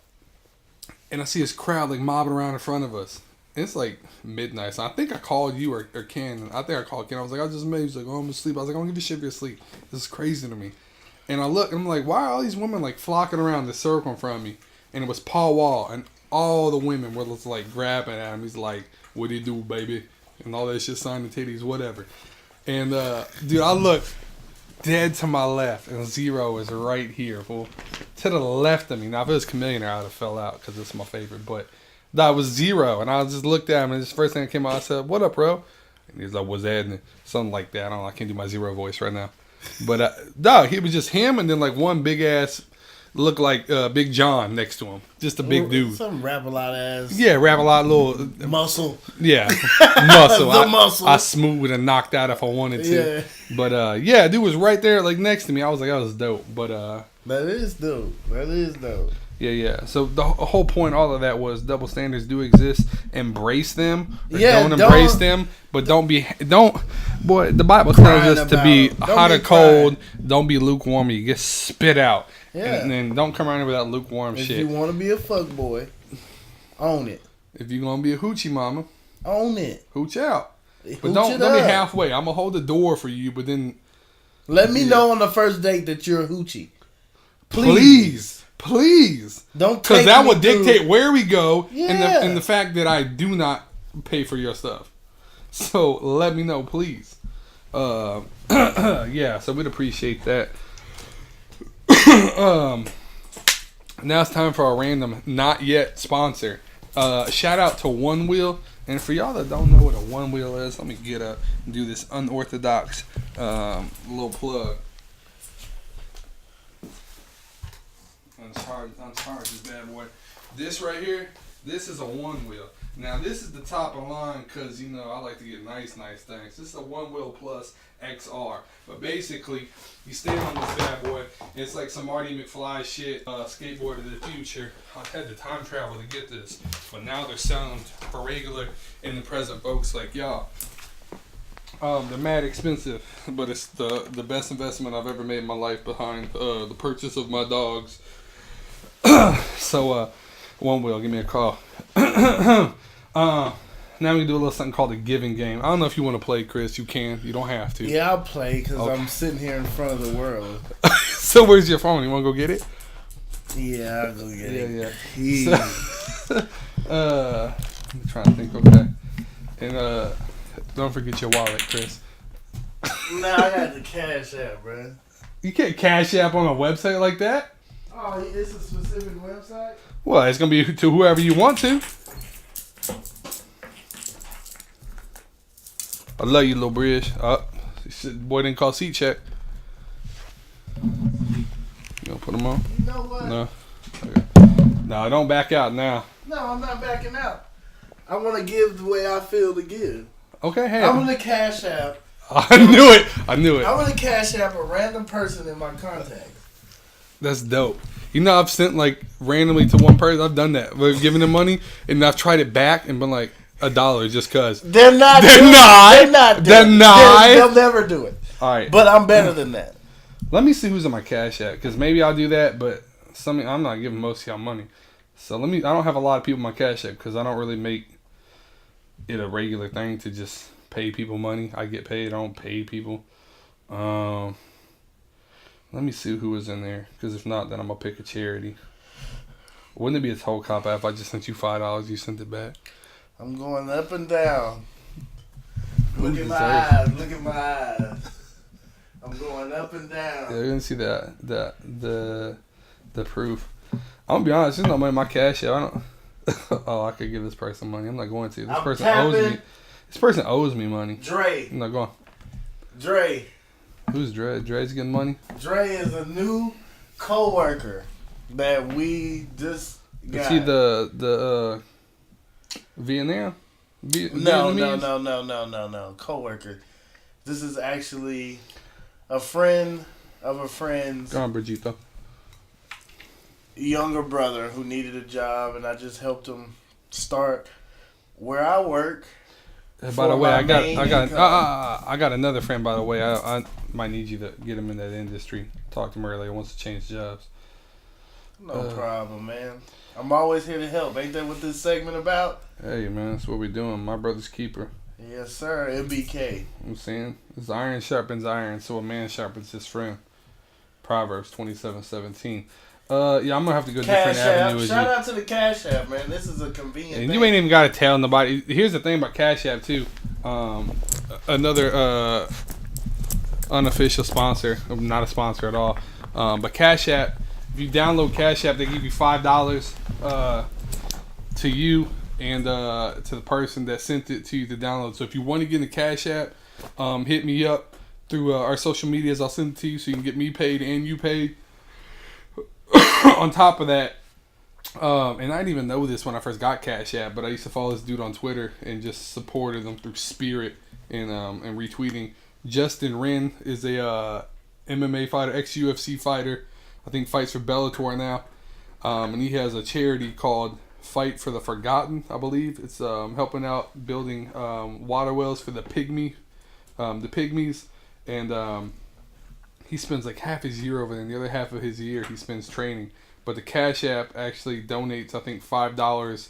and I see this crowd like mobbing around in front of us. And it's like midnight, so I think I called you or Ken. I think I called Ken. I was like, I just made. He's like, oh, I'm gonna sleep. I was like, I don't give a shit if you're asleep. This is crazy to me. And I look, and I'm like, why are all these women like flocking around the circle in front of me? And it was Paul Wall, and all the women were just like grabbing at him. He's like, what do you do, baby? And all that shit, sign the titties, whatever. And dude, I look dead to my left, and Zero is right here, fool. To the left of me. Now, if it was Chameleon, I would have fell out because it's my favorite. But that was Zero, and I just looked at him, and this first thing that came out, I said, what up, bro? And he's like, what's that? And something like that. I don't know. I can't do my Zero voice right now. But, dog, he was just him, and then, like, one big-ass, looked like Big John next to him. Just a big dude. Some rap-a-lot ass. Yeah, rap-a-lot little... Muscle. Yeah, muscle. Muscle. I smooth and knocked out if I wanted to. Yeah. But, yeah, dude was right there, like, next to me. I was like, that was dope. But, That is dope. That is dope. Yeah. So the whole point, all of that was double standards do exist. Embrace them, or don't embrace them. But boy, the Bible tells us to be hot or cold. Don't be lukewarm. You get spit out. Yeah. And then don't come around here with that lukewarm shit. If you want to be a fuck boy, own it. If you're gonna be a hoochie mama, own it. Hooch out. But Hooch don't it be up. halfway. I'm gonna hold the door for you, but then let me know on the first date that you're a hoochie. Please. Don't, because that will dictate where we go, Yeah. and the fact that I do not pay for your stuff. So let me know, please. Yeah, so we'd appreciate that. Now it's time for our random not yet sponsor. Shout out to One Wheel. And for y'all that don't know what a one wheel is, let me get up and do this unorthodox little plug. Uncharge this bad boy. This right here, this is a one wheel. Now this is the top of the line because you know I like to get nice things. This is a one wheel plus XR. But basically, you stand on this bad boy. And it's like some Marty McFly shit, skateboard of the future. I had to time travel to get this, but now they're selling them for regular in the present folks like y'all. They're mad expensive, but it's the best investment I've ever made in my life behind the purchase of my dogs. So, one wheel, give me a call. Now we can do a little something called a giving game. I don't know if you want to play, Chris. You can. You don't have to. Yeah, I'll play because Okay. I'm sitting here in front of the world. So where's your phone? You want to go get it? Yeah, I'll go get it. Yeah. So, I'm trying to think. Okay. And don't forget your wallet, Chris. Nah, I got the Cash App, bro. You can't Cash App on a website like that. Oh, it's a specific website? Well, it's gonna be to whoever you want to. I love you, little bridge. Boy didn't call seat check. You gonna put them on? You know what? No. Okay. No, don't back out now. No, I'm not backing out. I want to give the way I feel to give. Okay, hey. I'm going to Cash App. I knew it. I'm going to Cash App a random person in my contacts. That's dope. You know, I've sent like randomly to one person. I've done that. We've given them money, and I've tried it back and been like $1 just cause. They're not. They'll never do it. All right. But I'm better than that. Let me see who's in my Cash App, because maybe I'll do that, but I'm not giving most of y'all money. So I don't have a lot of people in my Cash App because I don't really make it a regular thing to just pay people money. I get paid. I don't pay people. Let me see who was in there, because if not, then I'm going to pick a charity. Wouldn't it be a total cop out if I just sent you $5, you sent it back? I'm going up and down. Look at my eyes. I'm going up and down. Yeah, you're going to see the proof. I'm going to be honest, there's no money in my Cash App. I don't. Oh, I could give this person money. I'm not going to. This person owes me money. Dre. I'm not going. Dre. Who's Dre? Dre's getting money? Dre is a new co-worker that we just got. Is he the Vietnam? No. Co-worker. This is actually a friend of a friend's Go on, Brigitte. younger brother who needed a job, and I just helped him start where I work. By the way, I got another friend. By the way, I might need you to get him in that industry. Talked to him earlier. Wants to change jobs. No problem, man. I'm always here to help. Ain't that what this segment about? Hey, man, that's what we're doing. My brother's keeper. Yes, sir. MBK. I'm saying it's iron sharpens iron, so a man sharpens his friend. Proverbs 27:17. Yeah, I'm gonna have to go a different avenue as you. Shout out to the Cash App, man. This is a convenient And thing. you ain't even gotta tell nobody. Here's the thing about Cash App too. Another unofficial sponsor, not a sponsor at all. But Cash App, if you download Cash App, they give you $5 to you and to the person that sent it to you to download. So if you want to get in the Cash App, hit me up through our social medias. I'll send it to you so you can get me paid and you paid. On top of that, and I didn't even know this when I first got Cash App, but I used to follow this dude on Twitter and just supported them through Spirit and retweeting. Justin Wren is a MMA fighter, ex-UFC fighter. I think fights for Bellator now. And he has a charity called Fight for the Forgotten, I believe. It's helping out building water wells for the pygmies. And he spends like half his year over there, and the other half of his year he spends training. But the Cash App actually donates, I think, $5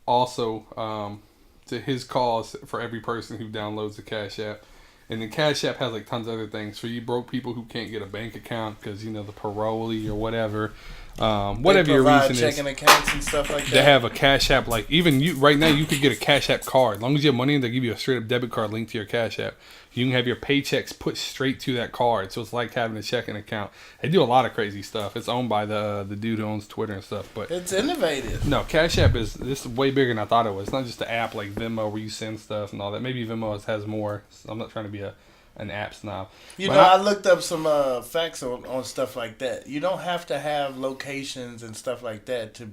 also to his cause for every person who downloads the Cash App. And the Cash App has like tons of other things for you broke people who can't get a bank account because, you know, the parolee or whatever. Whatever your reason is. Checking accounts and stuff like that. They have a Cash App. Like, even you right now, you could get a Cash App card. As long as you have money, they give you a straight up debit card linked to your Cash App. You can have your paychecks put straight to that card. So it's like having a checking account. They do a lot of crazy stuff. It's owned by the dude who owns Twitter and stuff. But it's innovative. No, Cash App is way bigger than I thought it was. It's not just an app like Venmo where you send stuff and all that. Maybe Venmo has more. So I'm not trying to be an app snob. I looked up some facts on stuff like that. You don't have to have locations and stuff like that to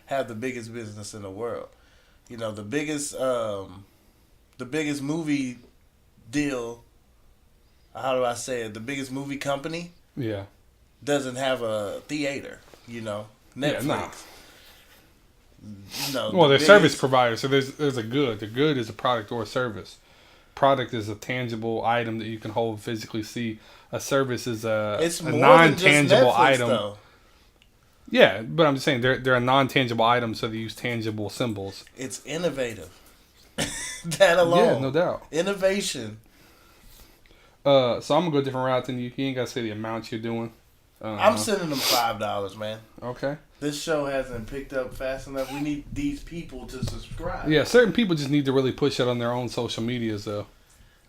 have the biggest business in the world. You know, the biggest movie deal, how do I say it? The biggest movie company doesn't have a theater, you know, Netflix. Well, they're service providers, so there's a good. The good is a product or a service. Product is a tangible item that you can hold, physically see. A service is a non-tangible item. Though. Yeah, but I'm just saying they're a non-tangible item, so they use tangible symbols. It's innovative. That alone. Yeah, no doubt. Innovation. So I'm gonna go a different route than you. You ain't gotta say the amount you're doing. I'm sending them $5, man. Okay. This show hasn't picked up fast enough. We need these people to subscribe. Yeah, certain people just need to really push it on their own social medias, though.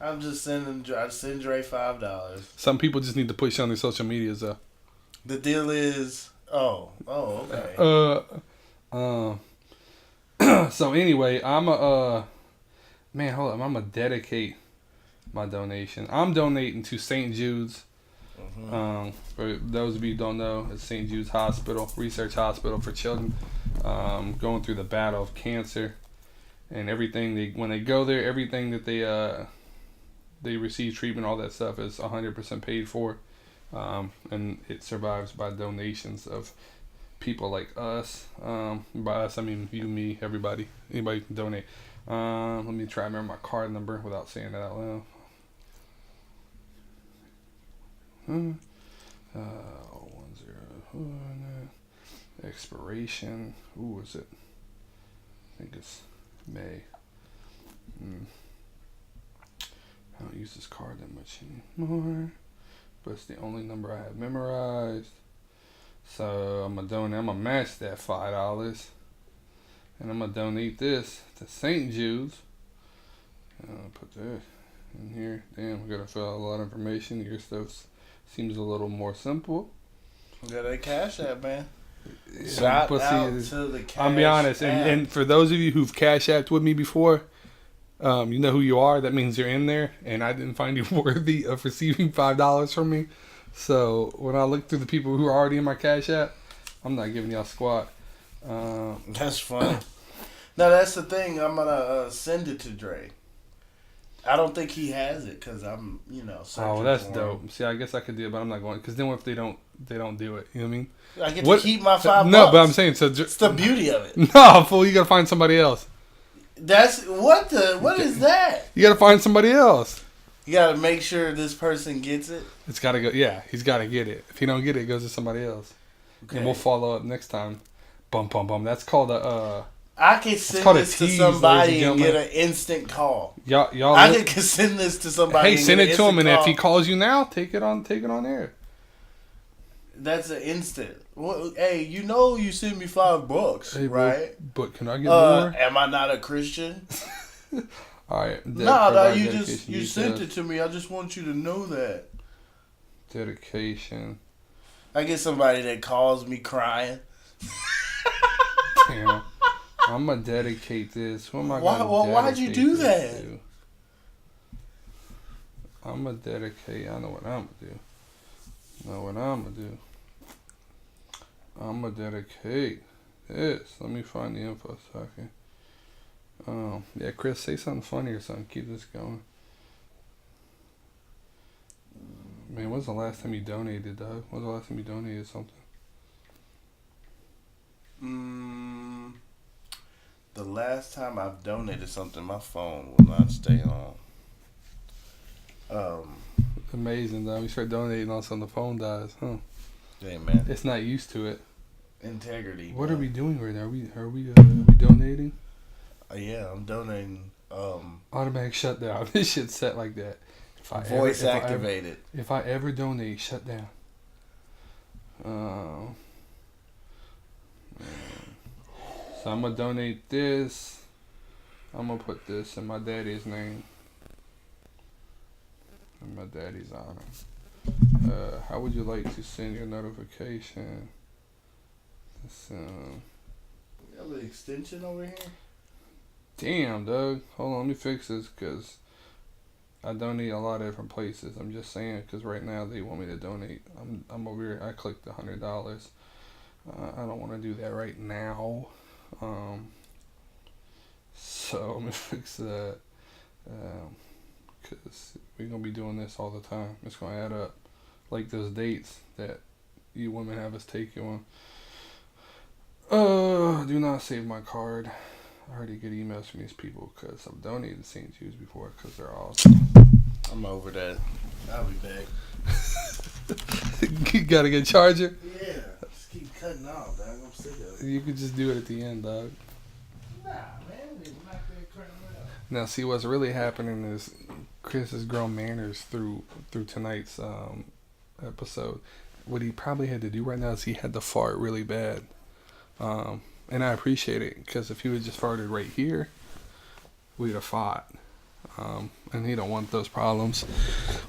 I'm just sending Dre $5. Some people just need to push it on their social medias, though. The deal is, okay. So anyway, I'm hold up, I'm gonna dedicate my donation. I'm donating to St. Jude's. Mm-hmm. For those of you who don't know, it's St. Jude's Hospital, research hospital for children, going through the battle of cancer, and everything. When they go there, everything that they receive treatment, all that stuff is 100% paid for, and it survives by donations of people like us. By us, I mean you, me, everybody. Anybody can donate. Let me try to remember my card number without saying that out loud. 101 expiration. Ooh, is it? I think it's May. I don't use this card that much anymore, but it's the only number I have memorized. So I'm gonna match that $5, and I'm gonna donate this to St. Jude's. I'll put that in here. Damn, we gotta fill out a lot of information. Your stuff seems a little more simple. Yeah, that Cash App, man. Yeah, Shout out to the Cash App. I'll be honest, and for those of you who've Cash Apped with me before, you know who you are. That means you're in there, and I didn't find you worthy of receiving $5 from me. So when I look through the people who are already in my Cash App, I'm not giving y'all squat. That's funny. No, that's the thing. I'm gonna send it to Dre. I don't think he has it because I'm, searching that's for dope. him. See, I guess I could do it, but I'm not going. Because then what if they don't do it? You know what I mean? I get to keep my $5. No, but I'm saying it's the beauty of it. No, fool, you gotta find somebody else. What is that? You gotta find somebody else. You gotta make sure this person gets it. It's gotta go. Yeah, he's gotta get it. If he don't get it, it goes to somebody else. Okay. And we'll follow up next time. Bum bum bum. That's called a. I can send this to somebody and get an instant call. Y'all. I can send this to somebody. Hey, send it to him, and if he calls you now, take it on air. That's an instant. Well, hey, you sent me $5, hey, right? But can I get more? Am I not a Christian? All right. No, you sent it to me. I just want you to know that. Dedication. I get somebody that calls me crying. Damn. I'm gonna dedicate this. Who am I gonna dedicate? Why'd you do that? To? I'm gonna dedicate. I know what I'm gonna do. I'm gonna dedicate this. Let me find the info so I can. Yeah, Chris, say something funny or something. Keep this going. Man, when's the last time you donated, Doug? When's the last time you donated something? The last time I've donated something, my phone will not stay on. Amazing, though. You start donating on something, the phone dies, huh? Hey, man. It's not used to it. Integrity. What are we doing right now? Are we donating? Yeah, I'm donating. Automatic shutdown. This shit's set like that. Voice activated. If I ever donate, shut down. So I'm gonna donate this. I'm gonna put this in my daddy's name. In my daddy's honor. How would you like to send your notification? We have an extension over here. Damn, Doug. Hold on, let me fix this because I donate a lot of different places. I'm just saying because right now they want me to donate. I'm over here. I clicked $100. I don't want to do that right now. So let me fix that. Because we're going to be doing this all the time. It's going to add up. Like those dates that you women have us take you on. Do not save my card. I already get emails from these people because I've donated to St. Jude's before because they're awesome. I'm over that. I'll be back. You got to get a charger? Yeah. Just keep cutting off, dog. I'm sick of it. You could just do it at the end, dog. Nah, man. We're not going to crank it up. Now, see, what's really happening is Chris has grown manners through tonight's episode. What he probably had to do right now is he had to fart really bad. And I appreciate it because if he would just farted right here, we'd have fought. And he don't want those problems.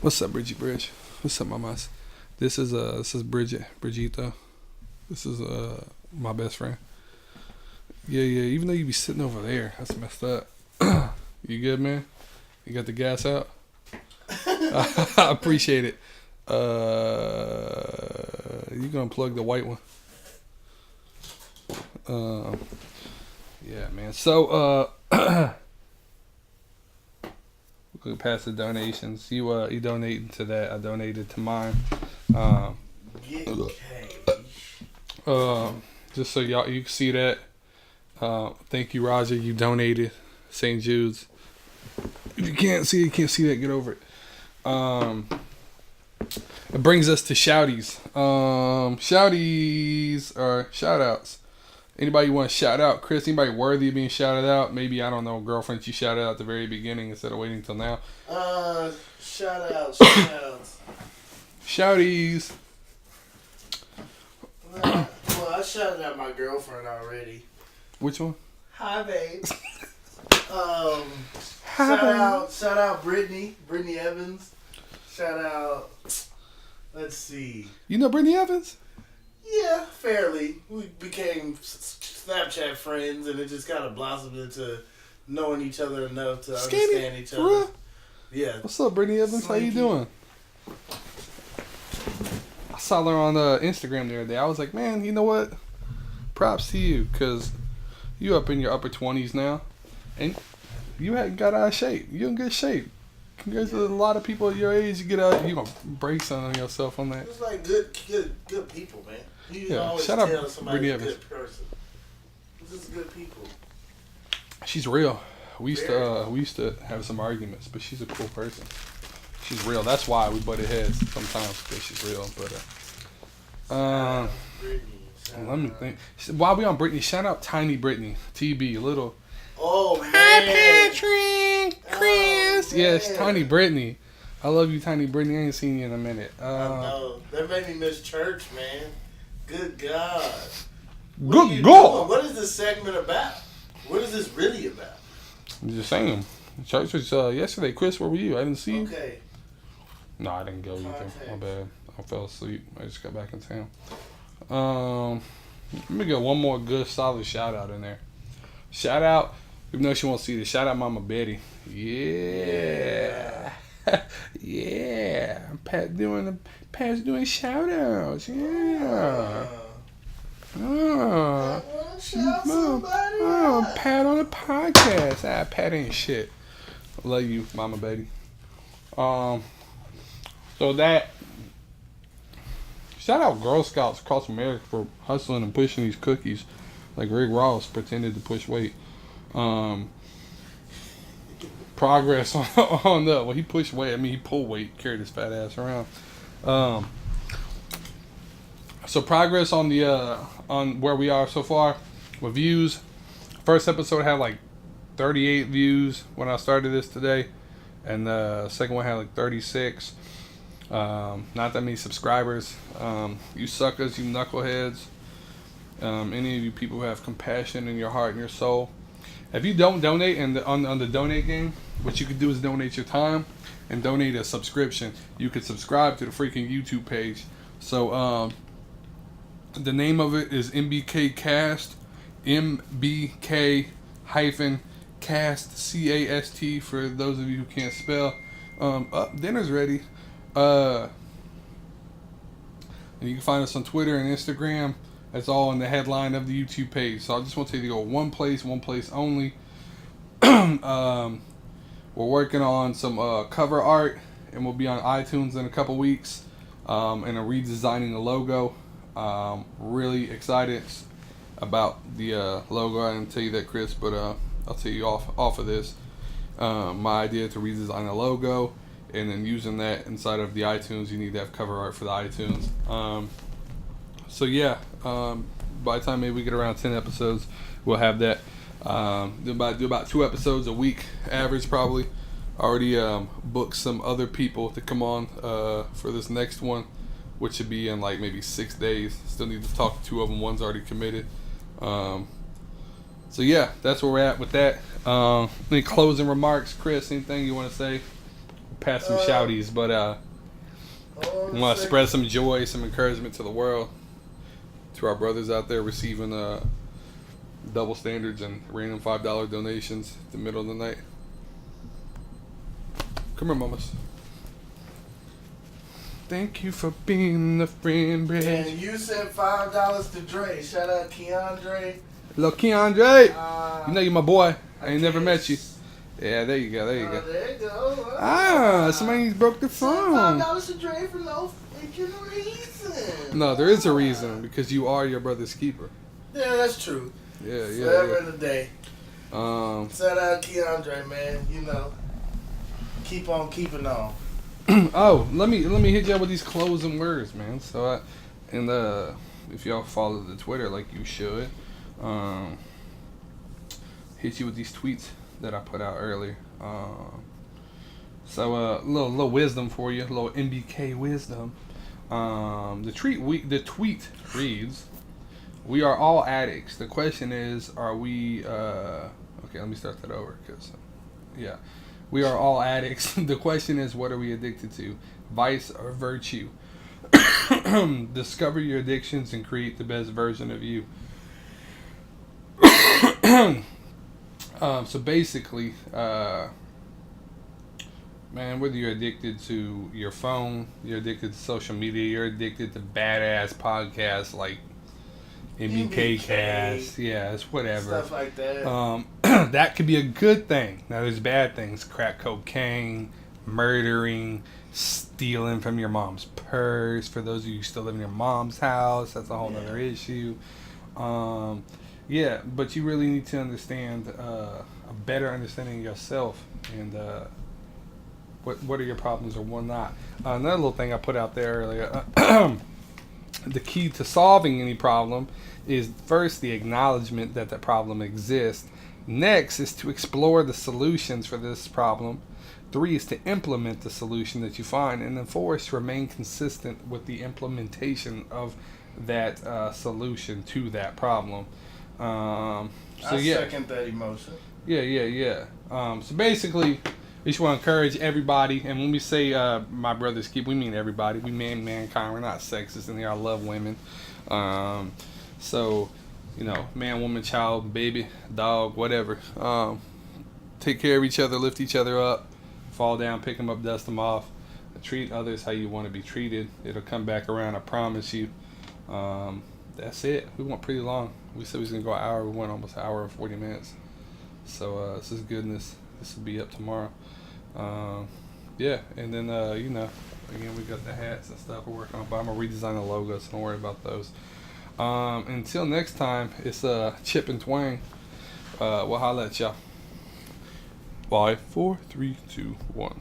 What's up, Bridgie Bridge? What's up, mamas? This is Brigitte. This is my best friend. Yeah. Even though you be sitting over there, that's messed up. You good, man? You got the gas out? I appreciate it. You gonna plug the white one? Yeah, man. So, we're gonna pass the donations. You donated to that. I donated to mine. Just so you can see that. Thank you, Roger. You donated St. Jude's. If you can't see that. Get over it. It brings us to shouties. Shouties are shout outs. Anybody you want to shout out? Chris, anybody worthy of being shouted out? Maybe, I don't know, girlfriends you shouted out at the very beginning instead of waiting till now. Shout outs. Shouties. Well, I shouted out my girlfriend already. Which one? Hi, babe. Hi, Shout out Brittany Evans. Shout out, let's see. You know Brittany Evans? Yeah, fairly. We became Snapchat friends, and it just kind of blossomed into knowing each other enough to understand each other. Real? Yeah. What's up, Brittany Evans? Slinky. How you doing? I saw her on Instagram the other day. I was like, man, you know what? Props to you, because you up in your upper 20s now, and you hadn't got out of shape. You in good shape. There's a lot of people at your age, you get out, you gonna break something on yourself on that. It's like good people, man. You always shout tell out somebody's Brittany a Evans. good person. It's just good people. She's real. We used to have some arguments, but she's a cool person. She's real. That's why we butted heads sometimes, because she's real. But let me think. While we on Brittany, shout out Tiny Brittany, TB, little. Oh man. Hi Patrick, Chris. Oh, yes, man. Tiny Brittany. I love you, Tiny Brittany. I ain't seen you in a minute. I know. That made me miss church, man. Good God. Good God. What is this segment about? What is this really about? I'm just saying. Church was yesterday. Chris, where were you? I didn't see you. Okay. No, I didn't go either. Context. My bad. I fell asleep. I just got back in town. Let me get one more good, solid shout out in there. Shout out, even though she won't see this, shout out Mama Betty. Yeah. Yeah. Pat's doing shout outs. Yeah. Shout somebody out. Pat on the podcast. Pat ain't shit. I love you, Mama Betty. So that shout out Girl Scouts across America for hustling and pushing these cookies, like Rick Ross pretended to push weight. Progress on the well, he pushed weight. I mean, he pulled weight, carried his fat ass around. So progress on the on where we are so far with views. First episode had like 38 views when I started this today, and the second one had like 36. Not that many subscribers. You suckers, you knuckleheads. Any of you people who have compassion in your heart and your soul. If you don't donate on the donate game, what you could do is donate your time and donate a subscription. You could subscribe to the freaking YouTube page. So the name of it is MBK-Cast, MBK-Cast, CAST for those of you who can't spell. Dinner's ready. And you can find us on Twitter and Instagram. That's all in the headline of the YouTube page. So I just want you to go one place only. We're working on some cover art, and we'll be on iTunes in a couple weeks. And I'm redesigning the logo. Really excited about the logo. I didn't tell you that, Chris, but I'll tell you off of this. My idea to redesign the logo, and then using that inside of the iTunes. You need to have cover art for the iTunes. So yeah, by the time maybe we get around 10 episodes, we'll have that. Do about 2 episodes a week, average probably. Already booked some other people to come on for this next one, which should be in like maybe 6 days. Still need to talk to 2 of them. One's already committed. So yeah, that's where we're at with that. Any closing remarks, Chris? Anything you want to say? Pass some shouties, but we want to spread some joy, some encouragement to the world, to our brothers out there receiving double standards and random $5 donations at the middle of the night. Come here, mamas. Thank you for being the friend, bitch. And you said $5 to Dre. Shout out Keandre. Hello, Keandre. You know you're my boy. I ain't never met you. Yeah, there you go. There you go. Somebody broke the phone. $5 to Dre for no freaking reason. No, there is a reason, because you are your brother's keeper. Yeah, that's true. Yeah. Forever in the day. Shout out Keandre, man. You know, keep on keeping on. Oh, let me hit you up with these closing words, man. So if y'all follow the Twitter like you should, hit you with these tweets that I put out earlier. So a little wisdom for you, a little MBK wisdom. The tweet reads, "We are all addicts. The question is, are we?" Okay, let me start that over, because we are all addicts. The question is, what are we addicted to, vice or virtue? Discover your addictions and create the best version of you. So basically, man, whether you're addicted to your phone, you're addicted to social media, you're addicted to badass podcasts like MBK-Cast, it's whatever. Stuff like that. That could be a good thing. Now, there's bad things: crack cocaine, murdering, stealing from your mom's purse. For those of you who still live in your mom's house, that's a whole other issue. But you really need to understand a better understanding of yourself and what are your problems or what not. Another little thing I put out there earlier. The key to solving any problem is first the acknowledgement that the problem exists. Next is to explore the solutions for this problem. 3 is to implement the solution that you find. And then 4 is to remain consistent with the implementation of that solution to that problem. I second that emotion. So basically, we just want to encourage everybody, and when we say my brothers keep, we mean everybody. We mean mankind. We're not sexist in here. I love women. So, man, woman, child, baby, dog, whatever. Take care of each other, lift each other up, fall down, pick them up, dust them off. Treat others how you want to be treated. It'll come back around, I promise you. That's it. We went pretty long. We said we was going to go an hour. We went almost an hour and 40 minutes. So this is goodness. This will be up tomorrow. And then, again, we got the hats and stuff we're working on. But I'm going to redesign the logo, so don't worry about those. Until next time, it's Chip and Twang. We'll holla at y'all. 5, 4, 3, 2, 1.